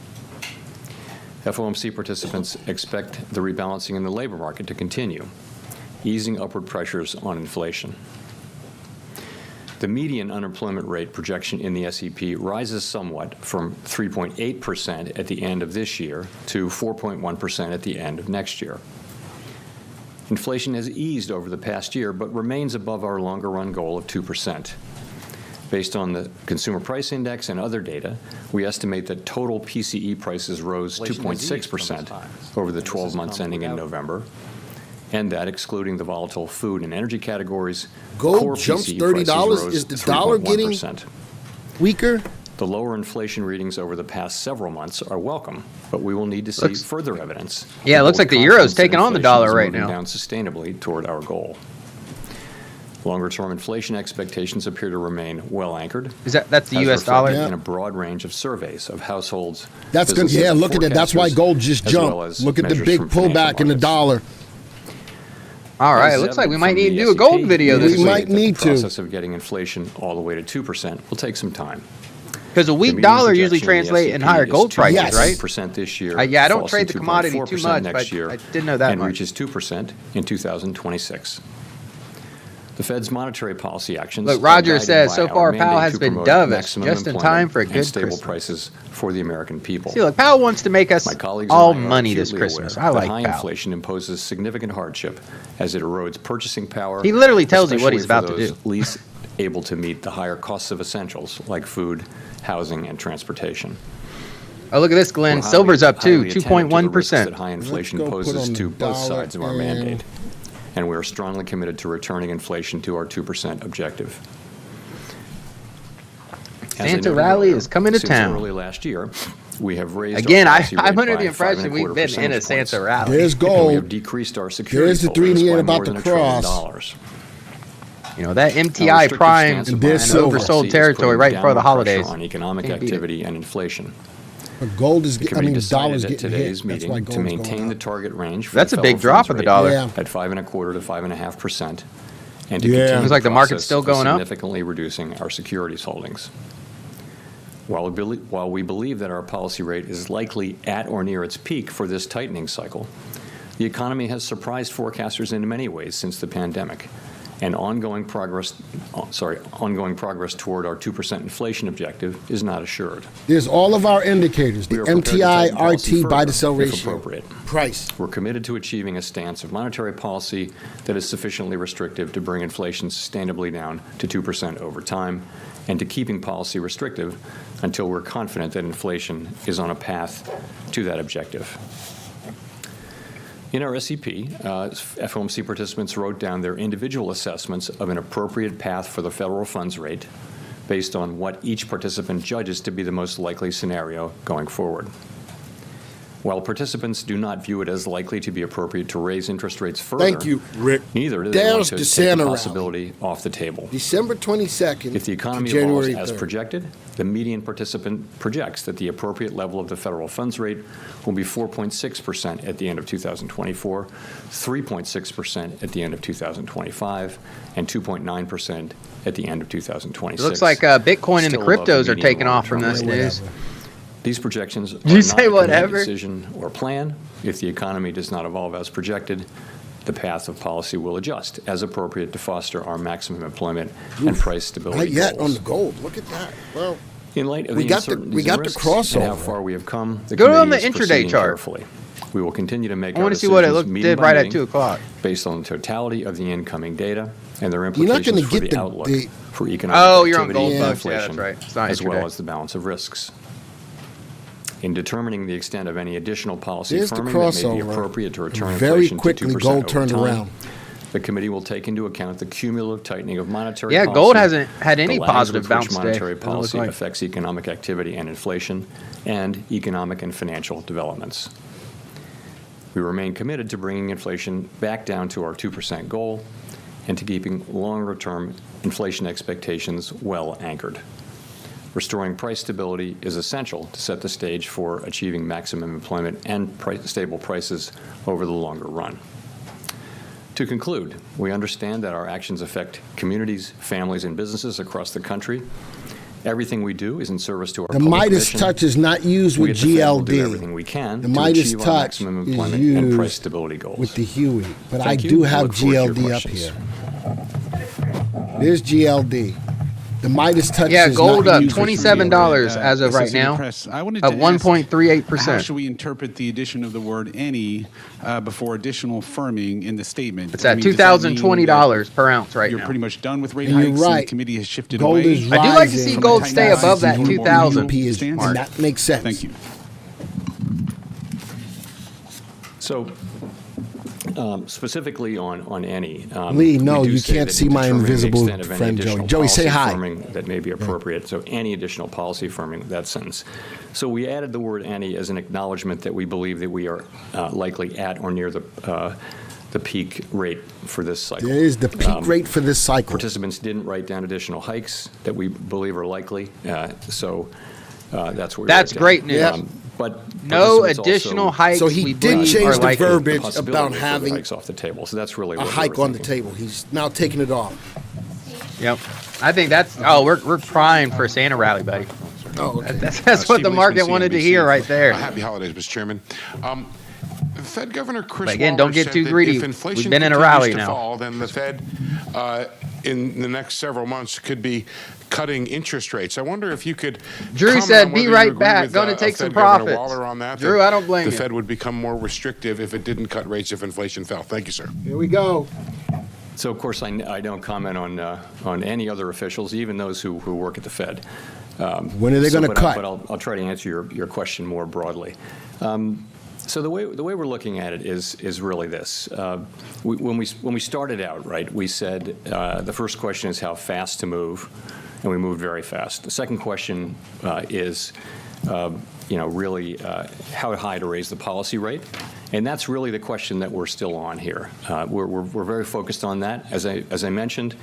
FOMC participants expect the rebalancing in the labor market to continue, easing upward pressures on inflation. The median unemployment rate projection in the SEP rises somewhat from 3.8% at the end of this year to 4.1% at the end of next year. Inflation has eased over the past year, but remains above our longer-run goal of 2%. Based on the Consumer Price Index and other data, we estimate that total PCE prices rose 2.6% over the 12 months ending in November, and that excluding the volatile food and energy categories, Gold core jumps PCE $30. prices rose Is the dollar getting 3.1%. weaker? The lower inflation readings over the past several months are welcome, but we will need to see further evidence. Yeah, it looks like the euro's taking on the dollar right now. Down sustainably toward our goal. Longer-term inflation expectations appear to remain well anchored. That's the as U.S. dollar? reflected in a broad range of surveys of households. That's good. businesses, Yeah, look at that. That's why forecasters, gold just as jumped. well as Look at the measures big from financial pullback in the markets. dollar. All right, it As looks like we evident might from need to the do a gold S&P, video we this We week. might need the to. process of getting inflation all the way to 2% will take some time. Because a The weak median dollar usually projection of the translates in S&P higher is gold prices, Yes. right? 2.8% this year. Yeah, I don't falls trade to the commodity too 2.4% much, next but year, I didn't know that and much. reaches 2% in 2026. The Fed's monetary policy actions. Look, are Roger guided says, by so our far, Powell mandate has to been promote dovish, maximum just in employment time for a and good stable Christmas. prices for the American people. See, look, Powell wants to make us My colleagues all and I are money this acutely Christmas. aware I that like high Powell. inflation imposes significant hardship as it erodes purchasing power. He literally tells you what he's especially about for to those do. least able to meet the higher costs of essentials like food, housing, and transportation. Oh, look at this, Glenn. We're highly- Silver's up too, highly attentive to the risks 2.1%. that high inflation Let's go put poses on to the both dollar sides of our and- mandate, and we are strongly committed to returning inflation to our 2% objective. As I Santa noted Rally earlier, is coming to since town. early last year, we have raised our Again, policy I'm rate under by the impression we've 5.25 been in a percentage points. Santa Rally. There's And we gold. have decreased our security There's the 3 holdings million by about more to than $1 trillion. cross. You know, that Our MTI restrictive Prime stance of And there's monetary silver. policy oversold is territory putting right before the downward pressure holidays. on economic Can't beat it. activity and inflation. But gold is, The I committee mean, decided dollars at getting today's hit. That's why meeting gold's to going maintain the up. target range for That's the a big federal drop funds of the rate dollar. Yeah. at 5.25 to 5.5%, and to Yeah. continue Looks like the market's process still of going up. significantly reducing our securities holdings. While we believe that our policy rate is likely at or near its peak for this tightening cycle, the economy has surprised forecasters in many ways since the pandemic, and ongoing progress toward our 2% inflation objective is not assured. There's all of our indicators. The We are prepared to MTI, tighten policy RT, buy to further, sell if ratio. appropriate. Price. We're committed to achieving a stance of monetary policy that is sufficiently restrictive to bring inflation sustainably down to 2% over time, and to keeping policy restrictive until we're confident that inflation is on a path to that objective. In our SEP, FOMC participants wrote down their individual assessments of an appropriate path for the federal funds rate based on what each participant judges to be the most likely scenario going forward. While participants do not view it as likely to be appropriate to raise interest rates further, Thank you, Rick. neither do they There's want to the take Santa the Rally. possibility off the table. December 22nd If the economy to January evolves as 3rd. projected, the median participant projects that the appropriate level of the federal funds rate will be 4.6% at the end of 2024, 3.6% at the end of 2025, and 2.9% at the end of 2026. It looks like Bitcoin and the Still above cryptos are median taking off from long-term this rate. news. These projections are you not say a committee whatever? decision or plan. If the economy does not evolve as projected, the path of policy will adjust as appropriate to foster our maximum employment and price stability Not yet on goals. the gold. Look at that. Well, In light of We the got the- uncertainties we got and the risks and how crossover. far we have come, the Go on committee the is intraday proceeding chart. carefully. We will continue to make I our want to see what it decisions meeting did by right at meeting 2 o'clock. based on the totality of the incoming data and their not implications gonna for get the the- outlook the- for economic Oh, you're on activity gold and bucks. Yeah, inflation, that's right. It's not as well intraday. as the balance of risks. In determining the extent of any additional policy There's the firming that may be crossover. appropriate to return Very inflation quickly, to 2% gold over turned time, around. the committee will take into account the cumulative tightening of monetary Yeah, policy. gold hasn't had any the lags positive with bounce which today, monetary it looks policy like. affects economic activity and inflation, and economic and financial developments. We remain committed to bringing inflation back down to our 2% goal and to keeping longer-term inflation expectations well anchored. Restoring price stability is essential to set the stage for achieving maximum employment and stable prices over the longer run. To conclude, we understand that our actions affect communities, families, and businesses across the country. Everything we do is in service to our the public Midas mission. touch is not used We with at the Fed will do GLD. everything we can The to Midas achieve our touch maximum is employment and price used stability goals. with the Huey. But I Thank you. do I have look forward to your GLD up questions. here. There's GLD. The Midas touch Yeah, is gold not up used. $27 as of right now, I wanted up to ask, 1.38%. how should we interpret the addition of the word any before additional firming in the statement? It's at does that mean $2,020 per ounce right You're now. pretty much done with rate And you're hikes, right. and the committee has shifted Gold away. is I do like to see rising. gold stay above that 2,000 GDP is, stance. and that makes sense. Thank you. So specifically on any, Lee, no, we do you say can't that see in my determining the invisible extent of any friend, additional Joey. Joey, say policy hi. firming that may be appropriate. So any additional policy firming, that sentence. So we added the word any as an acknowledgement that we believe that we are likely at or near the peak rate for this cycle. There is the peak rate for this cycle. Participants didn't write down additional hikes that we believe are likely, so that's what we That's wrote down. great news. Yeah. But No participants additional also hikes. So he we did believe change are the likely. verbiage possibility about of further having hikes off the table. So that's really a what we hike were on the thinking. table. He's now taking it off. Yep. I think that's. Oh, we're primed for a Santa rally, buddy. Oh, okay. That's what Steve the Leishman, market wanted to CNBC. hear right there. Happy holidays, Mr. Chairman. Fed Governor Chris But again, Waller don't get said too that greedy. if inflation We've been in a continues rally to now. fall, then the Fed, in the next several months, could be cutting interest rates. I wonder if you could. Drew comment said, on "Be whether you right agree back. with, Gonna take Fed some Governor profits." Waller on that, Drew, that I don't blame the you. Fed would become more restrictive if it didn't cut rates if inflation fell. Thank you, sir. Here we go. So, of course, I don't comment on any other officials, even those who work at the Fed. When are they going to cut? But I'll try to answer your question more broadly. So the way we're looking at it is really this. When we started out, right, we said the first question is how fast to move, and we moved very fast. The second question is, really how high to raise the policy rate, and that's really the question that we're still on here. We're very focused on that. As I mentioned,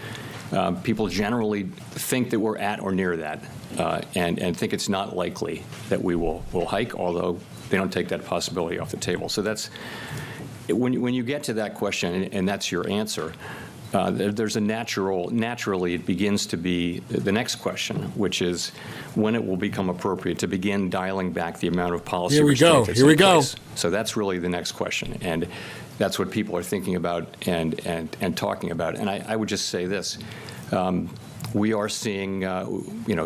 people generally think that we're at or near that, and think it's not likely that we will hike, although they don't take that possibility off the table. So that's when you get to that question, and that's your answer. There's a naturally it begins to be the next question, which is when it will become appropriate to begin dialing back the amount of policy Here we go. restraint that's Here we in go. place. So that's really the next question, and that's what people are thinking about and talking about. And I would just say this. We are seeing,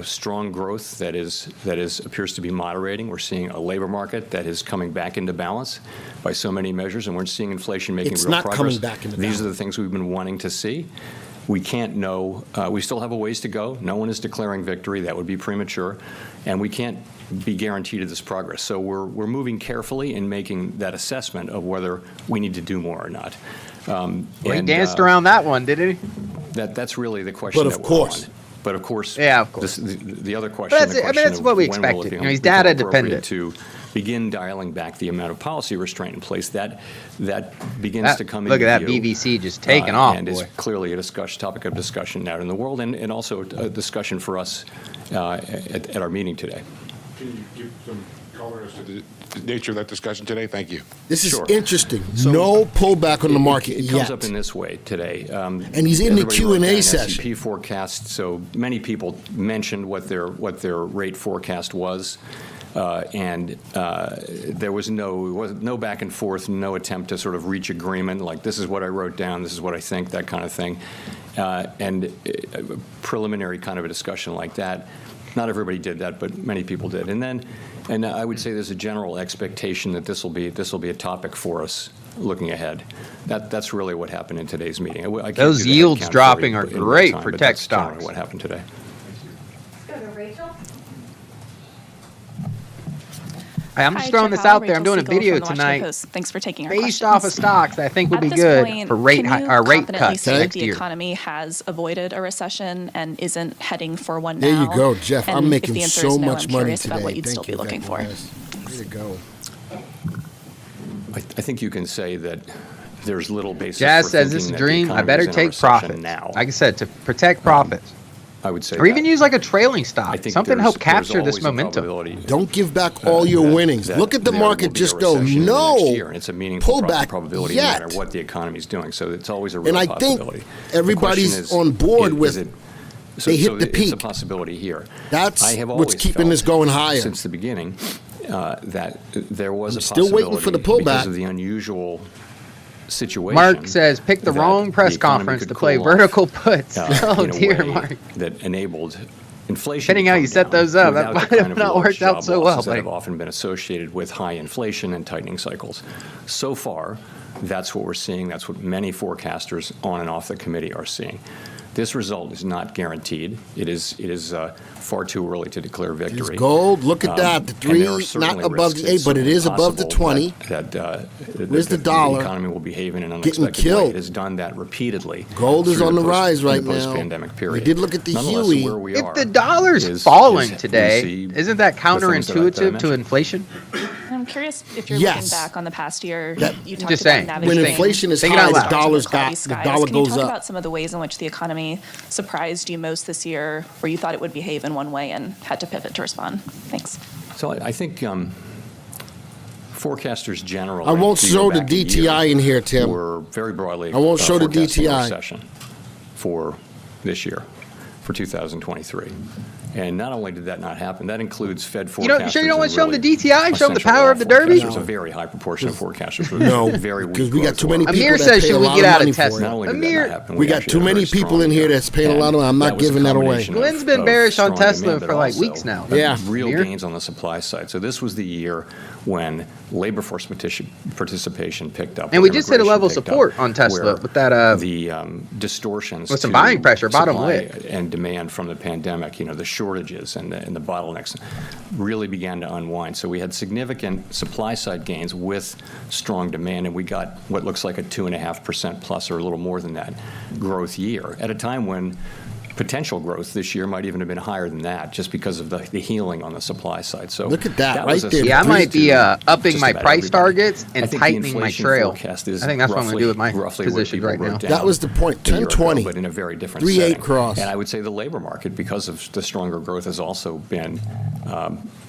strong growth that appears to be moderating. We're seeing a labor market that is coming back into balance by so many measures, and we're seeing inflation making It's real not progress. coming back into These balance. are the things we've been wanting to see. We can't know. We still have a ways to go. No one is declaring victory. That would be premature, and we can't be guaranteed of this progress. So we're moving carefully in making that assessment of whether we need to do more or not. Well, he danced around that one, did he? That's really the question. But of that we're course. on. But of course. Yeah, of course. The other question. But that's- the I mean, question that's of what we when will it expected. become- He's become data appropriate dependent. To begin dialing back the amount of policy restraint in place, that begins to come into Look at that view, BBC just taking off, and boy. is clearly a topic of discussion out in the world, and also a discussion for us at our meeting today. Can you give some color as to the nature of that discussion today? Thank you. This is Sure. interesting. No pullback on the market It yet. comes up in this way today. And he's in the Everybody wrote Q&A down session. S&P forecast. So many people mentioned what their rate forecast was, and there was no back and forth, no attempt to sort of reach agreement. Like, this is what I wrote down, this is what I think, that kind of thing, and a preliminary kind of a discussion like that. Not everybody did that, but many people did. And I would say there's a general expectation that this will be a topic for us looking ahead. That's really what happened in today's meeting. I can't Those do the yields headcount dropping for are you in real great time, for but tech that's generally stocks. what happened today. Let's go to Rachel. Hey, I'm just Hi, throwing Jeff this out Howell, there. I'm Rachel doing a Siegel video from the Washington tonight Post. Thanks for taking our based questions. off of stocks that I think would At be this good point, for rate can you rate confidently cuts say that next the year. economy has avoided a recession and isn't heading for one There now? you go, Jeff. And I'm if making the answer so is no, much I'm money curious today. about what you'd Thank still be you, looking for. Way to go. I think you can say that there's little basis Jazz for says this is thinking a that the dream. I economy better is in a take recession profits. now. Like I said, to protect profits. I would say Or even that. use like a trailing I stock. think Something to there's- help capture there's this always a momentum. probability Don't give back all your that- winnings. that Look at the there market. will be a Just go, recession in the no. next year, and it's a meaningful pullback probability yet. no matter what the economy is doing. So it's always a real And I think possibility. everybody's The question on board with so they hit the It's a peak. possibility here. That's I have what's always keeping felt this going higher. since the beginning that there was I'm a still possibility waiting for the because pullback. of the unusual situation. Mark says, pick the that wrong press the economy conference could to play cool off, vertical puts. Oh, in a dear, way Mark. that enabled inflation. Depending to how come you set down those up, that without might the have kind of not large worked out job so well, losses that buddy. have often been associated with high inflation and tightening cycles. So far, that's what we're seeing. That's what many forecasters on and off the committee are seeing. This result is not guaranteed. It is far too early to declare victory. It's gold. Look at that. The And three, there are not certainly above risks. the 8, It's but it certainly is above the possible 20. Where's the dollar? The economy will behave in an Getting unexpected killed. way. It has done that repeatedly. Gold is through on the post- rise right in the now. Post-pandemic period. We did look at the Nonetheless, Huey. where we If are the dollar's is falling we today, see isn't that the things that I counterintuitive to mentioned. inflation? I'm curious if you're Yes. looking back on the past year. That- You talked Just about saying. navigating When inflation is Think it high, out the loud. dollar's cloudy got the skies. dollar Can you goes talk up. about some of the ways in which the economy surprised you most this year, where you thought it would behave in one way and had to pivot to respond? Thanks. So I think forecasters generally. I won't if you go show the back a year, DTI in here, Tim. Were very broadly. I won't show the forecasting a DTI. recession for this year, for 2023. And not only did that not happen, that includes Fed forecasters. You sure you don't want to show them the and really DTI? Show them the essential power of the law Derby? forecasters. A very high proportion of forecasters. were No, very weak because we got growth too many or- people Amir that says, pay should a we lot get of out of money for Tesla? it. Not only did Amir- that not happen, We got actually too had a many very people strong in here year. that's paying a lot of money. I'm And not was a giving that away. combination of- Glenn's been of bearish on strong Tesla demand, for but like also weeks now. Yeah. Real Amir? gains on the supply side. So this was the year when labor force participation picked up. And where we just hit a immigration level picked up, support on Tesla where with that, the distortions with some to buying pressure, bottom supply lip. and demand from the pandemic, the shortages and the bottlenecks really began to unwind. So we had significant supply side gains with strong demand, and we got what looks like a 2.5% plus or a little more than that growth year at a time when potential growth this year might even have been higher than that, just because of the healing on the supply side. So Look at that was right a there. Yeah, I might be surprise to upping just my about price everybody. targets I and think the tightening my inflation trail. forecast is I think that's what I'm going to do with my roughly where position people right wrote now. down That was the point, a year ago, 10.20. but in a very different 3.8 setting. cross. And I would say the labor market, because of the stronger growth, has also been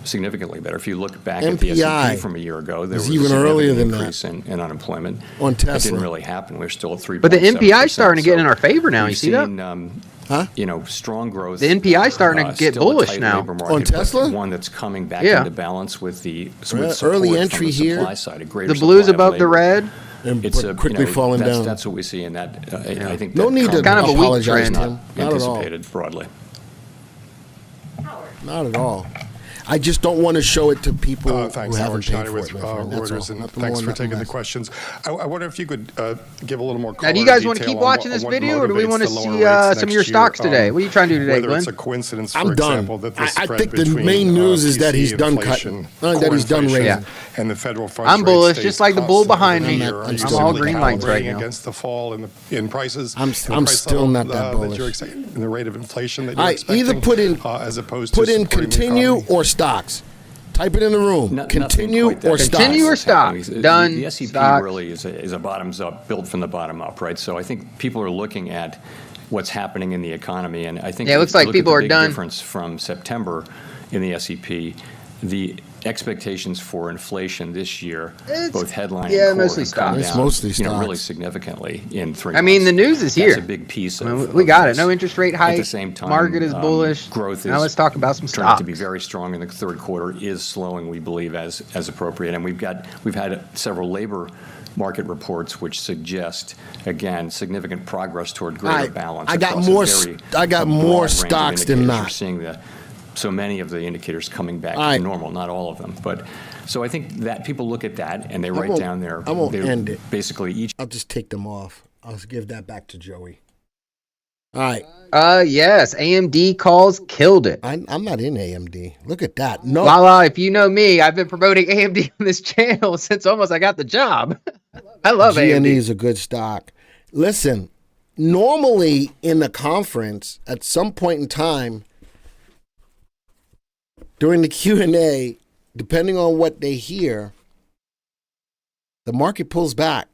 significantly better. If you look back at the MPI S&P from a year ago, there was was even a earlier than increase in unemployment. On It Tesla. didn't really happen. We're still at 3.7%. But the NPI is starting to get in our favor now. You We've see that? seen, Huh? strong growth. The NPI is starting to get still a bullish tight now. labor market, On but Tesla? one that's coming back Yeah. into balance with the Well, with support early from entry the here. supply side, a greater The blue's supply of above the labor. red. And It's quickly falling that's, down. That's what we see, and that I think No that need to Kind of a weak apologize, trend. Tim. Not at all. anticipated broadly. Not at all. I just don't want to show it to people Thanks, who Howard haven't paid Schneider for with it, my friend. That's Reuters, all. and Nothing thanks more, for nothing taking the less. questions. I wonder if you could give a little more color Now, do you and guys want to detail keep on watching what- this what video, or do we motivates want to the lower see rates some of your next year? stocks today? What are you trying to do today, Whether Glenn? it's a coincidence, for I'm done. example, that the I spread think the between, main news is that PCE he's done inflation, cutting. That core he's done inflation, raising. and the federal funds I'm rate bullish, stays just like the bull constant behind over the me. year. Are I'm you still all simply green lights right calibrating now. against the fall in prices? I'm and the price still level, not that bullish. you're in the rate of inflation that All you're right, either expecting, as opposed to put in supporting the continue economy? or stocks. Type it in the room. Nothing Continue quite that or exciting stocks. Continue or is happening. stock? Done. The SEP Stock. really is a bottoms up, built from the bottom up, right? So I think people are looking at what's happening in the economy, and I think Yeah, it if looks you like look at people the are big done. difference from September in the SEP, the expectations for inflation this year, It's- both headline yeah, and core, mostly have come stocks. It's down, mostly really stocks. significantly in 3 I mean, months. the news is That's here. a big piece I mean, of we got it. this. No interest rate At hike. the same time, Market is bullish. Growth Now is let's talk about some turning stocks. to be very strong in the third quarter, is slowing, we believe, as appropriate. And we've had several labor market reports which suggest, again, significant progress toward greater All right, balance. I got across a more very I got broad more range of stocks than indicators. not. We're seeing so many of the indicators coming back All right. to normal, not all of them. But so I think that people look at that and they write won't- down their, I won't end it. basically each. I'll just take them off. I'll give that back to Joey. All right. Yes, AMD calls killed it. I'm not in AMD. Look at that. No. Lala, if you know me, I've been promoting AMD on this channel since almost I got the job. I love GNE AMD. is a good stock. Listen, normally in the conference, at some point in time during the Q&A, depending on what they hear, the market pulls back.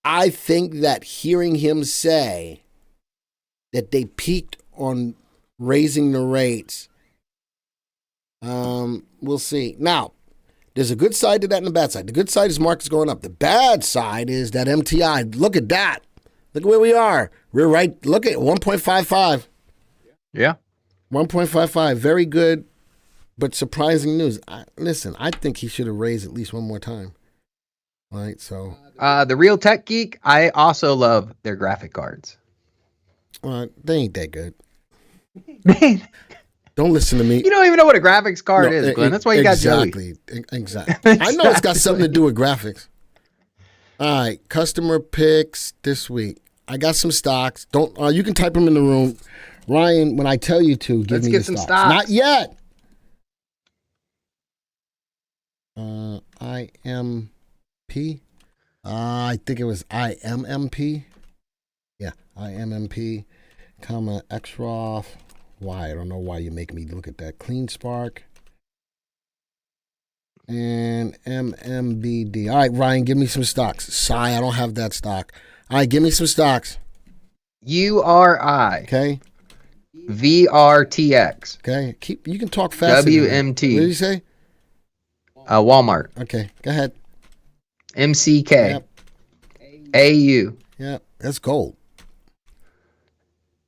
I think that hearing him say that they peaked on raising the rates, we'll see. Now, there's a good side to that and a bad side. The good side is markets going up. The bad side is that MTI, look at that. Look at where we are. We're right, look at 1.55. Yeah. 1.55, very good, but surprising news. Listen, I think he should have raised at least one more time. Right, so The Real Tech Geek, I also love their graphic cards. they ain't that good. You Don't listen to me. don't even know what a graphics card is, Glenn. That's why you got Joey. Exactly. I know it's got something to do with graphics. All right, customer picks this week. I got some stocks. Don't you can type them in the room, Ryan. When I tell you to, give Let's me get the some stocks. stocks. Not yet. IMP. I think it was IMMP. Yeah, IMMP, comma XROF. Why? I don't know why you make me look at that. Clean Spark. And MMBD. All right, Ryan, give me some stocks. Sigh, I don't have that stock. All right, give me some stocks. URI. Okay. VRTX. Okay. You can talk fast. WMT. What did you say? Walmart. Okay, go ahead. MCK. Yep. AU. Yep. That's gold.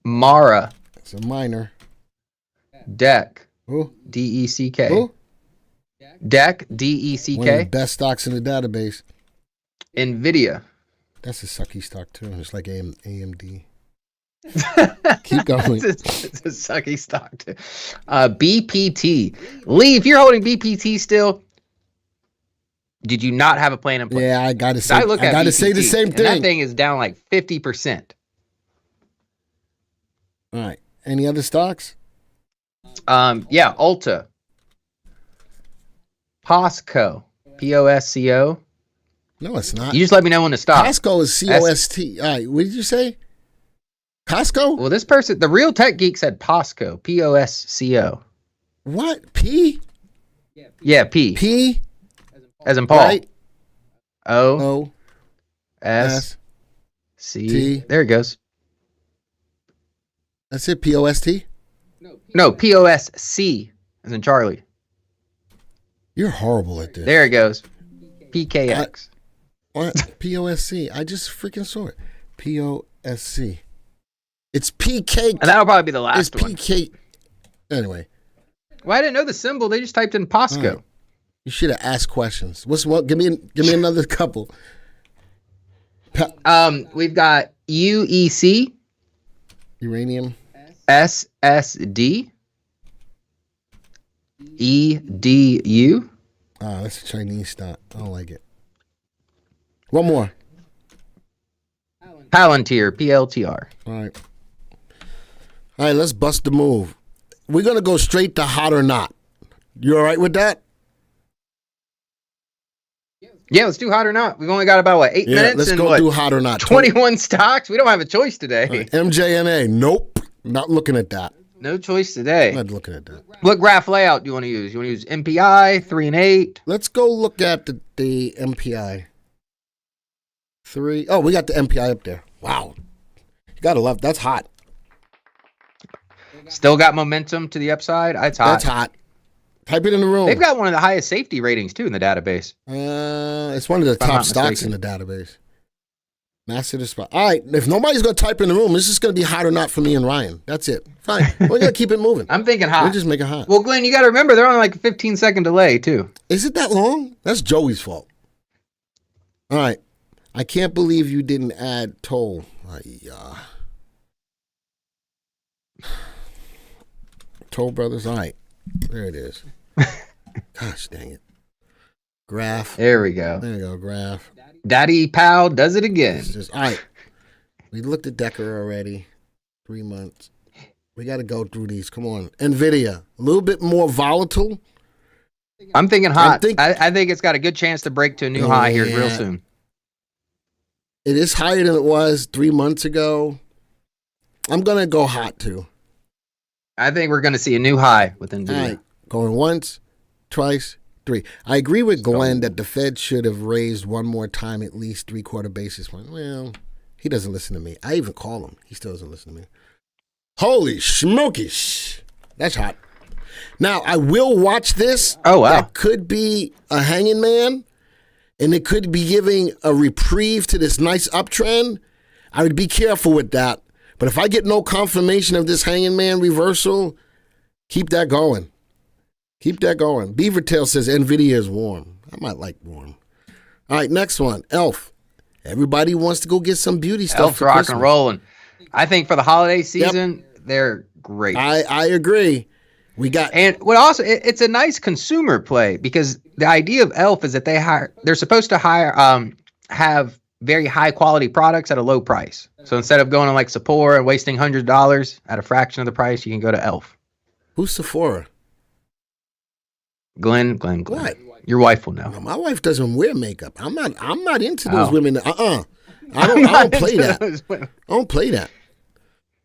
Mara. It's a minor. DEC. Who? DECK. Who? DEC. One of the DECK. best stocks in the database. NVIDIA. That's a sucky stock too. It's like AMD. Keep going. It's a sucky stock too. BPT. Lee, if you're holding BPT still, did you not have a plan in place? Yeah, I gotta say. I look at gotta BPT, say the same and thing. that thing is down like 50%. All right. Any other stocks? Yeah, Ulta. POSCO. POSCO. No, it's not. You just let me know when to stop. Costco is COST. All right. What did you say? Costco? Well, this person, the Real Tech Geek said POSCO. POSCO. What? P? Yeah, P. P? As in Paul. Right? O. O. S. C. T. There it goes. That's it. POST? No, POSC. As in Charlie. You're horrible at this. There it goes. PKX. What? POSC. I just freaking saw it. POSC. It's PK. And that'll probably be the last It's one. PK. Anyway. Well, I didn't know the symbol. They just typed in POSCO. Right. You should have asked questions. What's what? Give me another couple. We've got UEC, Uranium. SSD, EDU, Ah, that's a Chinese stock. I don't like it. One more. Palantir, PLTR. All right. All right, let's bust the move. We're going to go straight to hot or not. You all right with that? Yeah, let's do hot or not. We've only got about, 8 minutes? Let's and go what, do hot or not. 21 stocks? We don't have a choice today. Right. MJNA. Nope. Not looking at that. No choice today. Not looking at that. What graph layout do you want to use? You want to use MPI, 3 and 8? Let's go look at the MPI. 3. Oh, we got the MPI up there. Wow. You got to love. That's hot. Still got momentum to the upside? It's hot. That's hot. Type it in the room. They've got one of the highest safety ratings, too, in the database. It's one of the If I'm top not stocks mistaken. in the database. Master the spot. All right. If nobody's going to type in the room, this is going to be hot or not for me and Ryan. That's it. Fine. We're going to keep it moving. I'm thinking hot. We'll just make it hot. Well, Glenn, you got to remember, they're on like a 15-second delay, too. Is it that long? That's Joey's fault. All right. I can't believe you didn't add toll. Toll Brothers. All right. There it is. Gosh dang it. Graph. There we go. There you go. Graph. Daddy Powell does it again. It's just, all right. We looked at Decker already. 3 months. We got to go through these. Come on. NVIDIA. A little bit more volatile. I'm thinking hot. I I think it's got a good chance to break to a new high here real soon. It is higher than it was 3 months ago. I'm going to go hot too. I think we're going to see a new high with NVIDIA. All right. Going once, twice, 3. I agree with Glenn that the Fed should have raised one more time at least 3/4 basis point. Well, he doesn't listen to me. I even call him. He still doesn't listen to me. Holy smokies. That's hot. Now, I will watch this. Oh, wow. That could be a hanging man, and it could be giving a reprieve to this nice uptrend. I would be careful with that. But if I get no confirmation of this hanging man reversal, keep that going. Keep that going. Beavertail says NVIDIA is warm. I might like warm. All right, next one. Elf. Everybody wants to go get some beauty stuff Elf's for rocking Christmas. and rolling. I think for the holiday season, they're great. I agree. We got And what also, it's a nice consumer play because the idea of Elf is that they're supposed to have very high quality products at a low price. So instead of going to like Sephora and wasting $100 at a fraction of the price, you can go to Elf. who's Sephora? Glenn. What? Your wife will know. My wife doesn't wear makeup. I'm not into those Oh. women. I don't play that. I don't play that.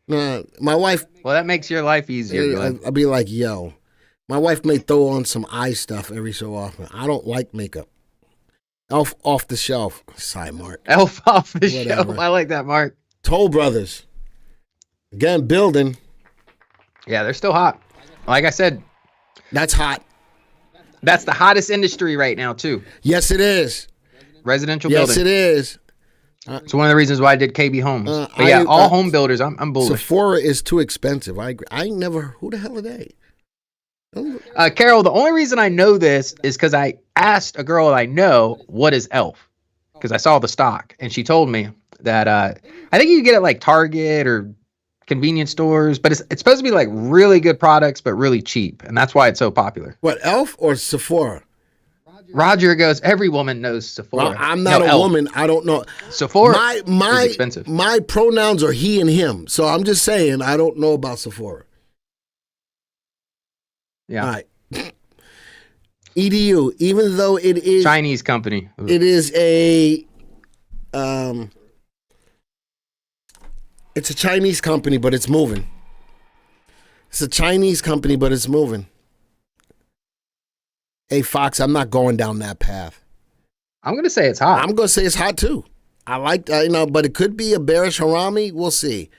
My wife. Well, that makes your life easier, Glenn. I'll be like, yo, my wife may throw on some eye stuff every so often. I don't like makeup. Elf off the shelf. Sorry, Mark. Elf off the Whatever. shelf. I like that, Mark. Toll Brothers. Again, building. Yeah, they're still hot. Like I said, That's hot. that's the hottest industry right now, too. Yes, it is. Residential Yes, building. it is. It's one of the reasons why I did KB Homes. But I- yeah, all home builders, I'm bullish. Sephora is too expensive. I agree. I ain't never. Who the hell are they? Carol, the only reason I know this is because I asked a girl I know, what is Elf? Because I saw the stock, and she told me that I think you can get it like Target or convenience stores, but it's supposed to be like really good products, but really cheap, and that's why it's so popular. What, Elf or Sephora? Roger goes, every woman knows Sephora. Well, I'm not No, a Elf. woman. I don't know. Sephora My is expensive. My pronouns are he and him, so I'm just saying I don't know about Sephora. Yeah. All right. EDU, even though it is Chinese company. it is a it's a Chinese company, but it's moving. It's a Chinese company, but it's moving. Hey Fox, I'm not going down that path. I'm gonna say it's hot. I'm going to say it's hot too. I like but it could be a bearish harami. We'll see.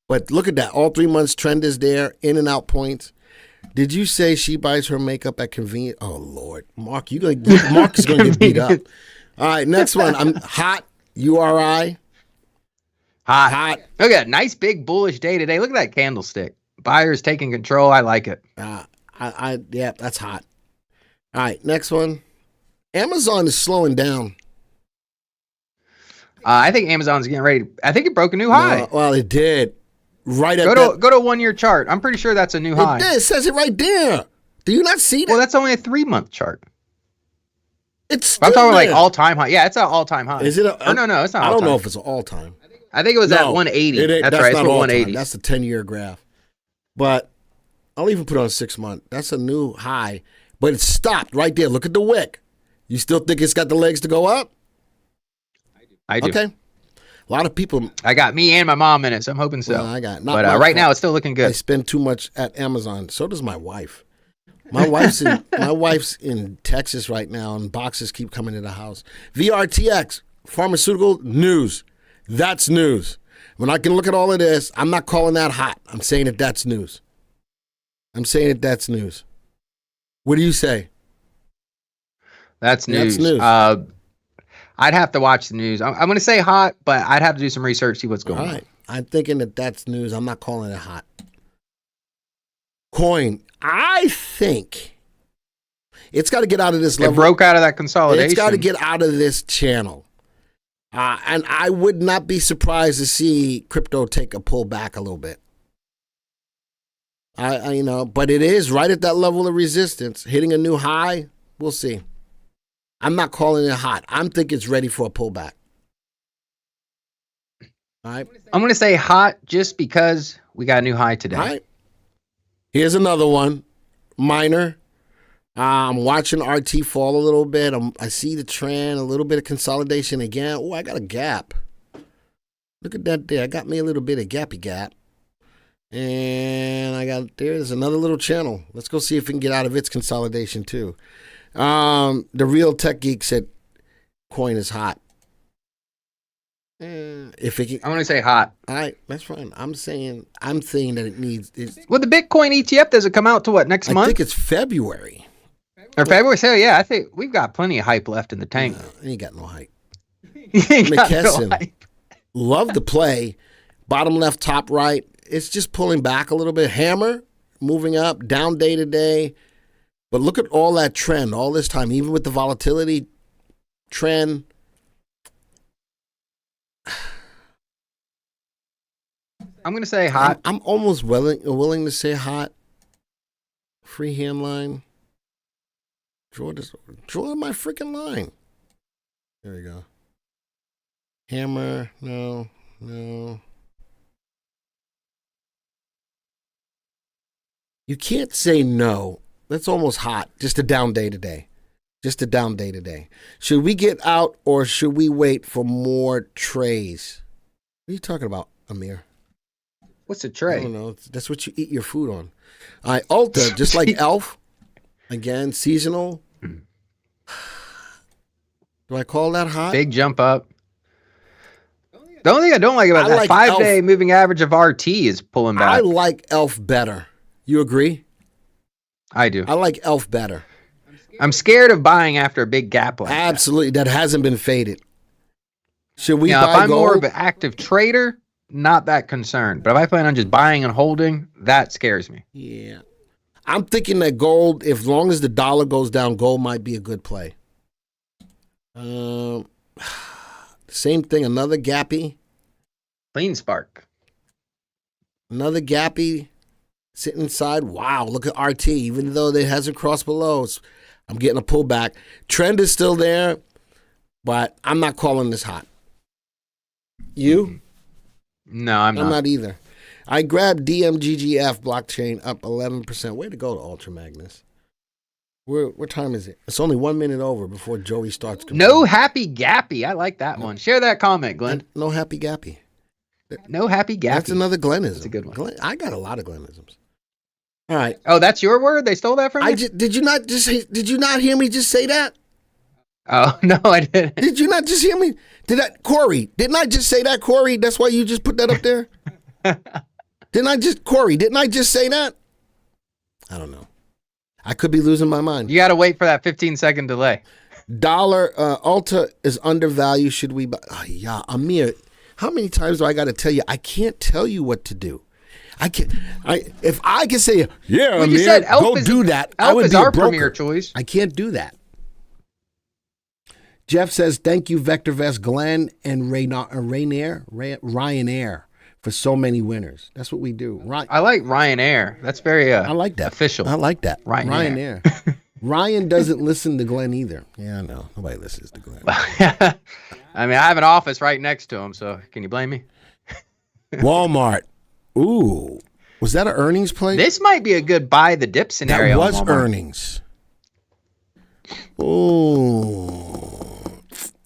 But look at that. All 3 months trend is there. In and out points. Did you say she buys her makeup at convenience? Oh Lord, Mark, Mark is going to get beat up. All right, next one. I'm hot. URI. Hot. Look at that nice big bullish day today. Look at that candlestick. Buyers taking control. I like it. Yeah, that's hot. All right, next one. Amazon is slowing down. I think Amazon's getting ready. I think it broke a new high. Well, it did. Right at Go to a 1 year chart. I'm pretty sure that's a new high. It did. It says it right there. Do you not see that? Well, that's only a 3 month chart. It's still I'm talking there. like all time high. Yeah, it's an all time high. Is it? No, it's not. I don't all-time. know if it's all time. I think it was at 180. That's right. It's not for all 180. time. That's the 10-year graph. But I'll even put it on 6 month. That's a new high. But it stopped right there. Look at the wick. You still think it's got the legs to go up? I do. Okay. A lot of people. I got me and my mom in it, so I'm hoping so. Well, I got. But right now, it's still looking I good. spend too much at Amazon. So does my wife. My wife's in Texas right now, and boxes keep coming to the house. VRTX, pharmaceutical news. That's news. When I can look at all of this, I'm not calling that hot. I'm saying that that's news. What do you say? That's news. That's news. I'd have to watch the news. I'm going to say hot, but I'd have to do some research, see what's going All on. right. I'm thinking that that's news. I'm not calling it hot. Coin. I think it's got to get out of this level. It broke out of that consolidation. It's got to get out of this channel. And I would not be surprised to see crypto take a pull back a little bit. But it is right at that level of resistance, hitting a new high. We'll see. I'm not calling it hot. I'm thinking it's ready for a pullback. All right. I'm going to say hot just because we got a new high today. All right. Here's another one. Minor. I'm watching RT fall a little bit. I see the trend, a little bit of consolidation again. Oh, I got a gap. Look at that there. I got me a little bit of gappy gap. And there's another little channel. Let's go see if we can get out of its consolidation too. The real tech geek said coin is hot. If it can, I'm going to say hot. all right, that's fine. I'm saying that it needs. Well, the Bitcoin ETF doesn't come out to what, next I month? think it's February. Or February? So, yeah, I think we've got plenty of hype left in the tank. No, ain't got no hype. Ain't got no McKesson. hype. Love the play. Bottom left, top right. It's just pulling back a little bit. Hammer moving up, down day to day. But look at all that trend all this time, even with the volatility trend, I'm gonna say hot. I'm almost willing to say hot. Freehand line. Draw my freaking line. There we go. Hammer. No. You can't say no. That's almost hot. Just a down day today. Should we get out or should we wait for more trays? What are you talking about, Amir? What's a tray? I don't know. That's what you eat your food on. All right, Ulta, just like Elf. Again, seasonal. Do I call that hot? Big jump up. The only thing I don't like about I that like 5-day Elf. moving average of RT is pulling back. I like Elf better. You agree? I do. I like Elf better. I'm scared of buying after a big gap like Absolutely. That hasn't been faded. Should we that. If buy I'm gold? more of an active trader, not that concerned. But if I plan on just buying and holding, that scares me. Yeah. I'm thinking that gold, as long as the dollar goes down, gold might be a good play. Same thing, another gappy. Clean spark. Another gappy sitting inside. Wow, look at RT. Even though it hasn't crossed below, I'm getting a pullback. Trend is still there, but I'm not calling this hot. You? No, I'm not. I'm not either. I grabbed DMGGF blockchain up 11%. Way to go to Ultra Magnus. What time is it? It's only 1 minute over before Joey starts. No happy gappy. I like that one. Share that comment, Glenn. No happy gappy. No happy gappy. That's another Glennism. That's a good one. I got a lot of Glennisms. All right. Oh, that's your word? They stole that from you? Did you not hear me just say that? Oh, no, I didn't. Did you not just hear me? Corey, didn't I just say that, Corey? That's why you just put that up there? Didn't I just say that? I don't know. I could be losing my mind. You got to wait for that 15-second delay. Dollar Ulta is undervalued. Should we buy? Oh, yeah, Amir, how many times do I got to tell you? I can't tell you what to do. I can't. If I can say, yeah, We Amir, just said go do that. I Elf would is be our a broker. premier choice. I can't do that. Jeff says, thank you, VectorVest, Glenn, and Ryanair for so many winners. That's what we do. I like Ryanair. That's very I like that. official. I like that. Ryanair. Ryan doesn't listen to Glenn either. Yeah, I know. Nobody listens to Glenn. I mean, I have an office right next to him, so can you blame me? Walmart. Ooh. Was that an earnings play? This might be a good buy the dip scenario. That was on Walmart. earnings. Oh.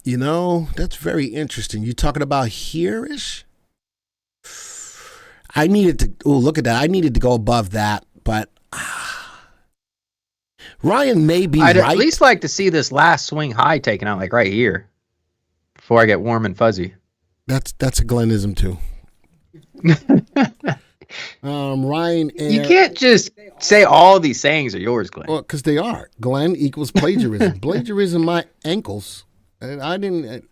You know, that's very interesting. You talking about here-ish? I needed to, look at that. I needed to go above that, but Ryan may be I'd right. at least like to see this last swing high taken out, like right here, before I get warm and fuzzy. That's a Glennism too. Ryan Air, You can't just say all these sayings are yours, Glenn. well, because they are. Glenn equals plagiarism. Plagiarism, my ankles. I didn't.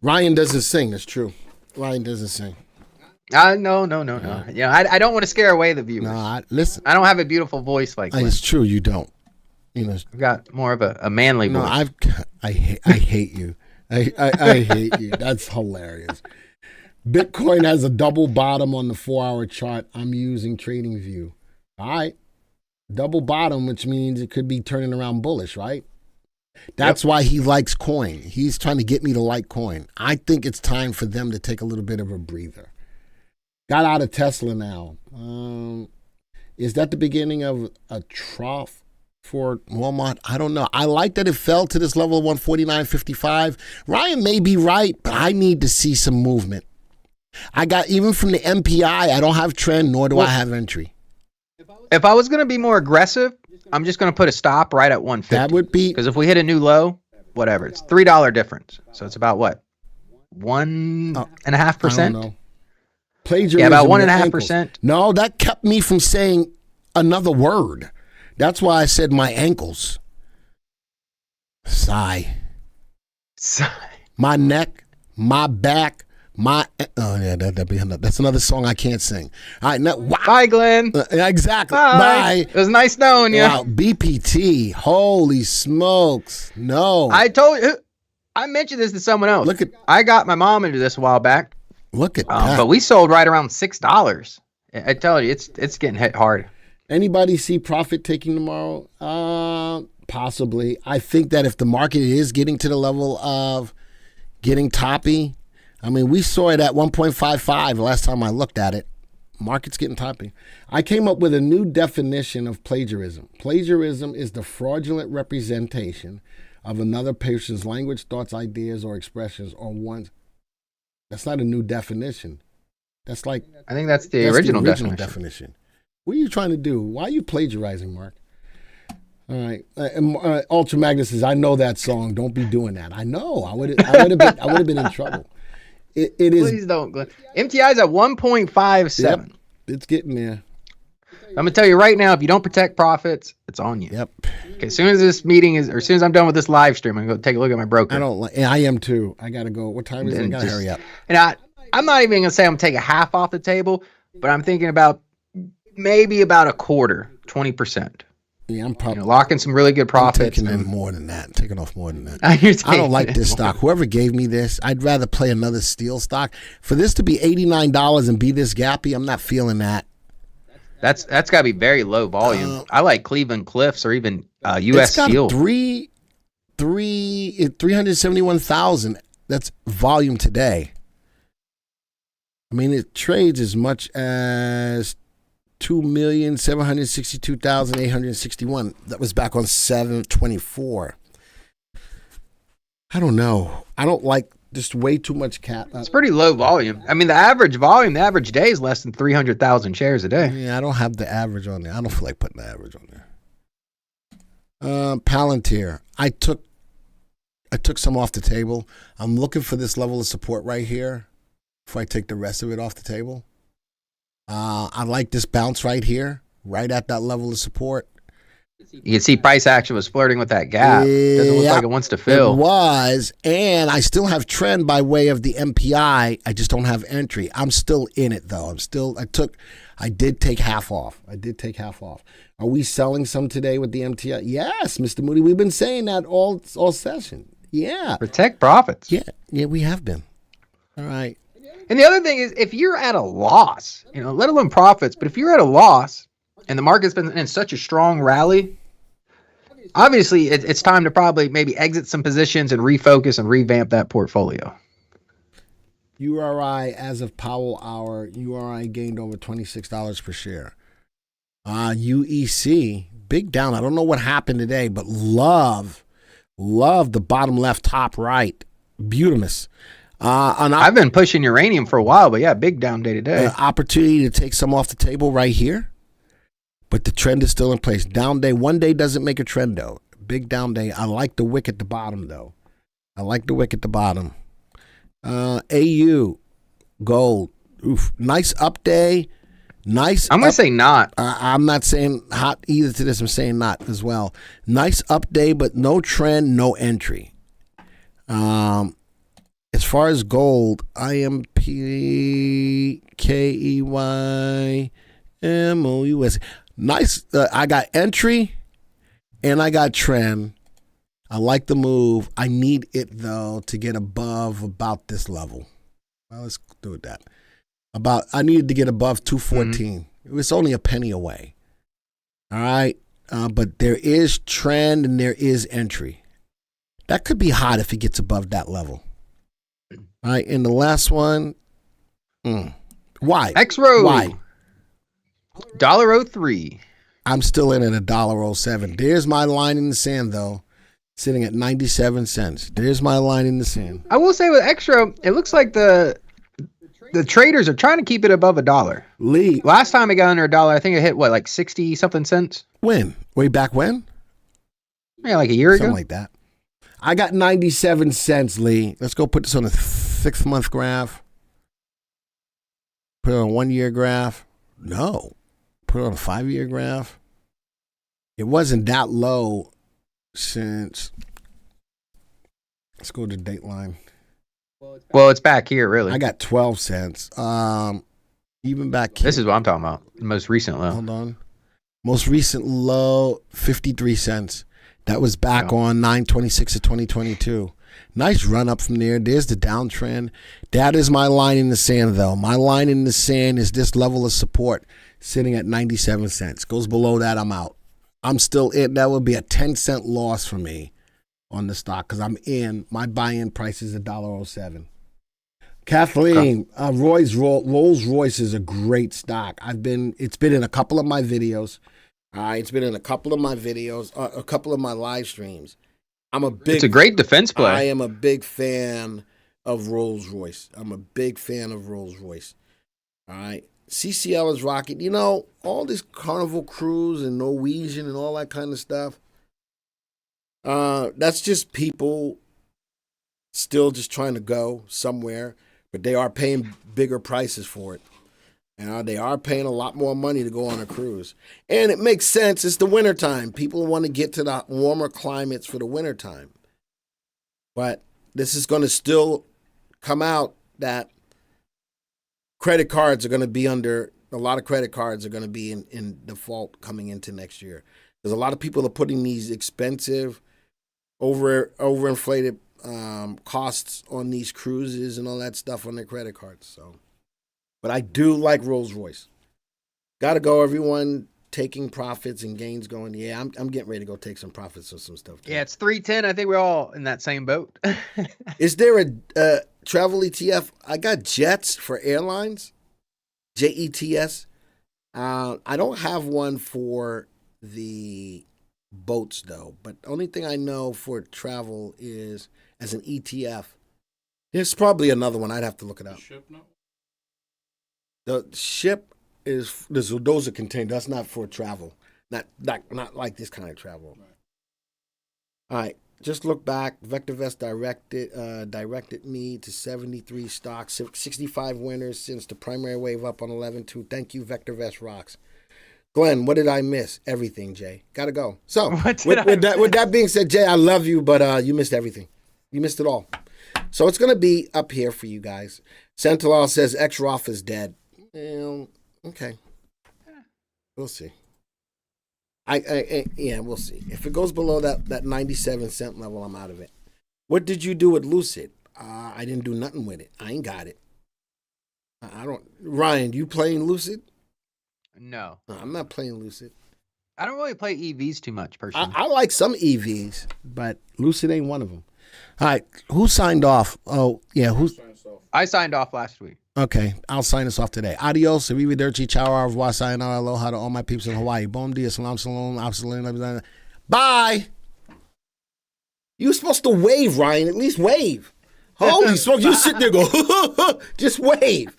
Ryan doesn't sing. That's true. Ryan doesn't sing. No. Yeah, I don't want to scare away the viewers. No, listen. I don't have a beautiful voice like Glenn. It's true. You don't. You know. I've got more of a manly No, voice. I hate you. I hate you. That's hilarious. Bitcoin has a double bottom on the 4-hour chart. I'm using TradingView. All right. Double bottom, which means it could be turning around bullish, right? That's why he likes coin. He's trying to get me to like coin. I think it's time for them to take a little bit of a breather. Got out of Tesla now. Is that the beginning of a trough for Walmart? I don't know. I like that it fell to this level of 149.55. Ryan may be right, but I need to see some movement. I got, even from the MPI, I don't have trend, nor do I have entry. If I was going to be more aggressive, I'm just going to put a stop right at 150. That would be, because if we hit a new low, whatever, it's $3 difference. So it's about what? 1.5%? I don't know. Plagiarism. Yeah, about your 1.5%. ankles. No, that kept me from saying another word. That's why I said my ankles. Sigh. My neck, my back, that's another song I can't sing. All right, now, wow. Bye, Glenn. Exactly. Bye. It was nice knowing you. Wow, BPT. Holy smokes. No. I told you. I mentioned this to someone else. Look at, I got my mom into this a while back. Look at that. But we sold right around $6. I tell you, it's getting hit hard. Anybody see profit taking tomorrow? Possibly. I think that if the market is getting to the level of getting toppy, I mean, we saw it at 1.55 the last time I looked at it. Market's getting toppy. I came up with a new definition of plagiarism. Plagiarism is the fraudulent representation of another person's language, thoughts, ideas, or expressions on one's. That's not a new definition. That's like I think that's the original definition. What are you trying to do? Why are you plagiarizing, Mark? All right, Ultra Magnus says, "I know that song. Don't be doing that." I know. I would have been in trouble. It is. Please don't. MTI's at 1.57. Yep, it's getting there. I'm gonna tell you right now, if you don't protect profits, it's on you. Yep. Okay, as soon as this meeting is, or as soon as I'm done with this live stream, I'm gonna go take a look at my broker. I am too. I gotta go. What time is it? I gotta hurry up. And I'm not even gonna say I'm taking half off the table, but I'm thinking about maybe about a quarter, 20%. Yeah, I'm probably locking some really good profits. I'm taking in more than that. Taking off more than that. I don't like this stock. Whoever gave me this, I'd rather play another steel stock. For this to be $89 and be this gappy, I'm not feeling that. That's got to be very low volume. I like Cleveland Cliffs or even U.S. Steel. 371,000. That's volume today. I mean, it trades as much as 2,762,861. That was back on 7/24. I don't know. I don't like just way too much cap. It's pretty low volume. I mean, the average volume, the average day is less than 300,000 shares a day. Yeah, I don't have the average on there. I don't feel like putting the average on there. Palantir. I took some off the table. I'm looking for this level of support right here before I take the rest of it off the table. I like this bounce right here, right at that level of support. You can see price action was flirting with that gap. Doesn't look like it wants to fill. It was, and I still have trend by way of the MPI. I just don't have entry. I'm still in it though. I did take half off. Are we selling some today with the MTI? Yes, Mr. Moody. We've been saying that all session. Yeah. Protect profits. Yeah, we have been. All right. And the other thing is, if you're at a loss, let alone profits, but if you're at a loss and the market's been in such a strong rally, obviously it's time to probably maybe exit some positions and refocus and revamp that portfolio. URI, as of Powell Hour, URI gained over $26 per share. UEC, big down. I don't know what happened today, but love the bottom left, top right. Beautimous. And I've been pushing uranium for a while, but yeah, big down day today. Opportunity to take some off the table right here, but the trend is still in place. Down day, one day doesn't make a trend though. Big down day. I like the wick at the bottom though. AU gold. Oof, nice up day. Nice. I'm gonna say not. I'm not saying hot either to this. I'm saying not as well. Nice up day, but no trend, no entry. As far as gold, IMPKEYMOUS. Nice. I got entry and I got trend. I like the move. I need it, though, to get above about this level. Well, let's do it that. I needed to get above 214. It was only a penny away. All right. But there is trend and there is entry. That could be hot if it gets above that level. All right, and the last one, why? X-Row. Why? $1.03. I'm still in at $1.07. There's my line in the sand, though, sitting at 97 cents. There's my line in the sand. I will say with X-Row, it looks like the traders are trying to keep it above $1. Lee. Last time it got under $1, I think it hit, like 60-something cents? When? Way back when? Yeah, like a year ago. Something like that. I got 97 cents, Lee. Let's go put this on a 6-month graph. Put it on a 1-year graph. No. Put it on a 5-year graph. It wasn't that low since. Let's go to Dateline. Well, it's back here, really. I got 12 cents. Even back here. This is what I'm talking about. The most recent low. Hold on. Most recent low, 53 cents. That was back on 9/26 of 2022. Nice run up from there. There's the downtrend. That is my line in the sand, though. My line in the sand is this level of support sitting at 97 cents. Goes below that, I'm out. I'm still in. That would be a 10-cent loss for me on the stock because I'm in. My buy-in price is $1.07. Kathleen, Rolls Royce is a great stock. It's been in a couple of my videos. It's been in a couple of my videos, a couple of my live streams. It's a great defense play. I am a big fan of Rolls Royce. I'm a big fan of Rolls Royce. All right. CCL is rocking. You know, all this Carnival Cruise and Norwegian and all that kind of stuff. That's just people still just trying to go somewhere, but they are paying bigger prices for it. They are paying a lot more money to go on a cruise. And it makes sense. It's the wintertime. People want to get to the warmer climates for the wintertime. But this is going to still come out that credit cards are going to be a lot of credit cards are going to be in default coming into next year. There's a lot of people that are putting these expensive, overinflated costs on these cruises and all that stuff on their credit cards. So. But I do like Rolls Royce. Got to go, everyone taking profits and gains going. Yeah, I'm getting ready to go take some profits on some stuff. Too. Yeah, it's 310. I think we're all in that same boat. Is there a travel ETF? I got Jets for airlines, JETS. I don't have one for the boats, though. But the only thing I know for travel is as an ETF. There's probably another one. I'd have to look it up. The ship is those are contained. That's not for travel. Not like this kind of travel. Right. All right. Just look back. VectorVest directed me to 73 stocks, 65 winners since the primary wave up on 11.2. Thank you, VectorVest rocks. Glenn, what did I miss? Everything, Jay. Gotta go. So with that being said, Jay, I love you, but you missed everything. You missed it all. So it's gonna be up here for you guys. Sentinel says X-Roth is dead. Okay. We'll see. We'll see. If it goes below that 97 cent level, I'm out of it. What did you do with Lucid? I didn't do nothing with it. I ain't got it. I don't. Ryan, you playing Lucid? No. I'm not playing Lucid. I don't really play EVs too much, personally. I like some EVs, but Lucid ain't one of them. All right. Who signed off? Oh, yeah. I signed off last week. Okay, I'll sign us off today. Adios, arrivederci, ciao, au revoir, sayonara, aloha to all my peeps in Hawaii. Bom dia, salam, salam, absolutely. Bye. You were supposed to wave, Ryan. At least wave. Holy smokes, you sit there and go, just wave.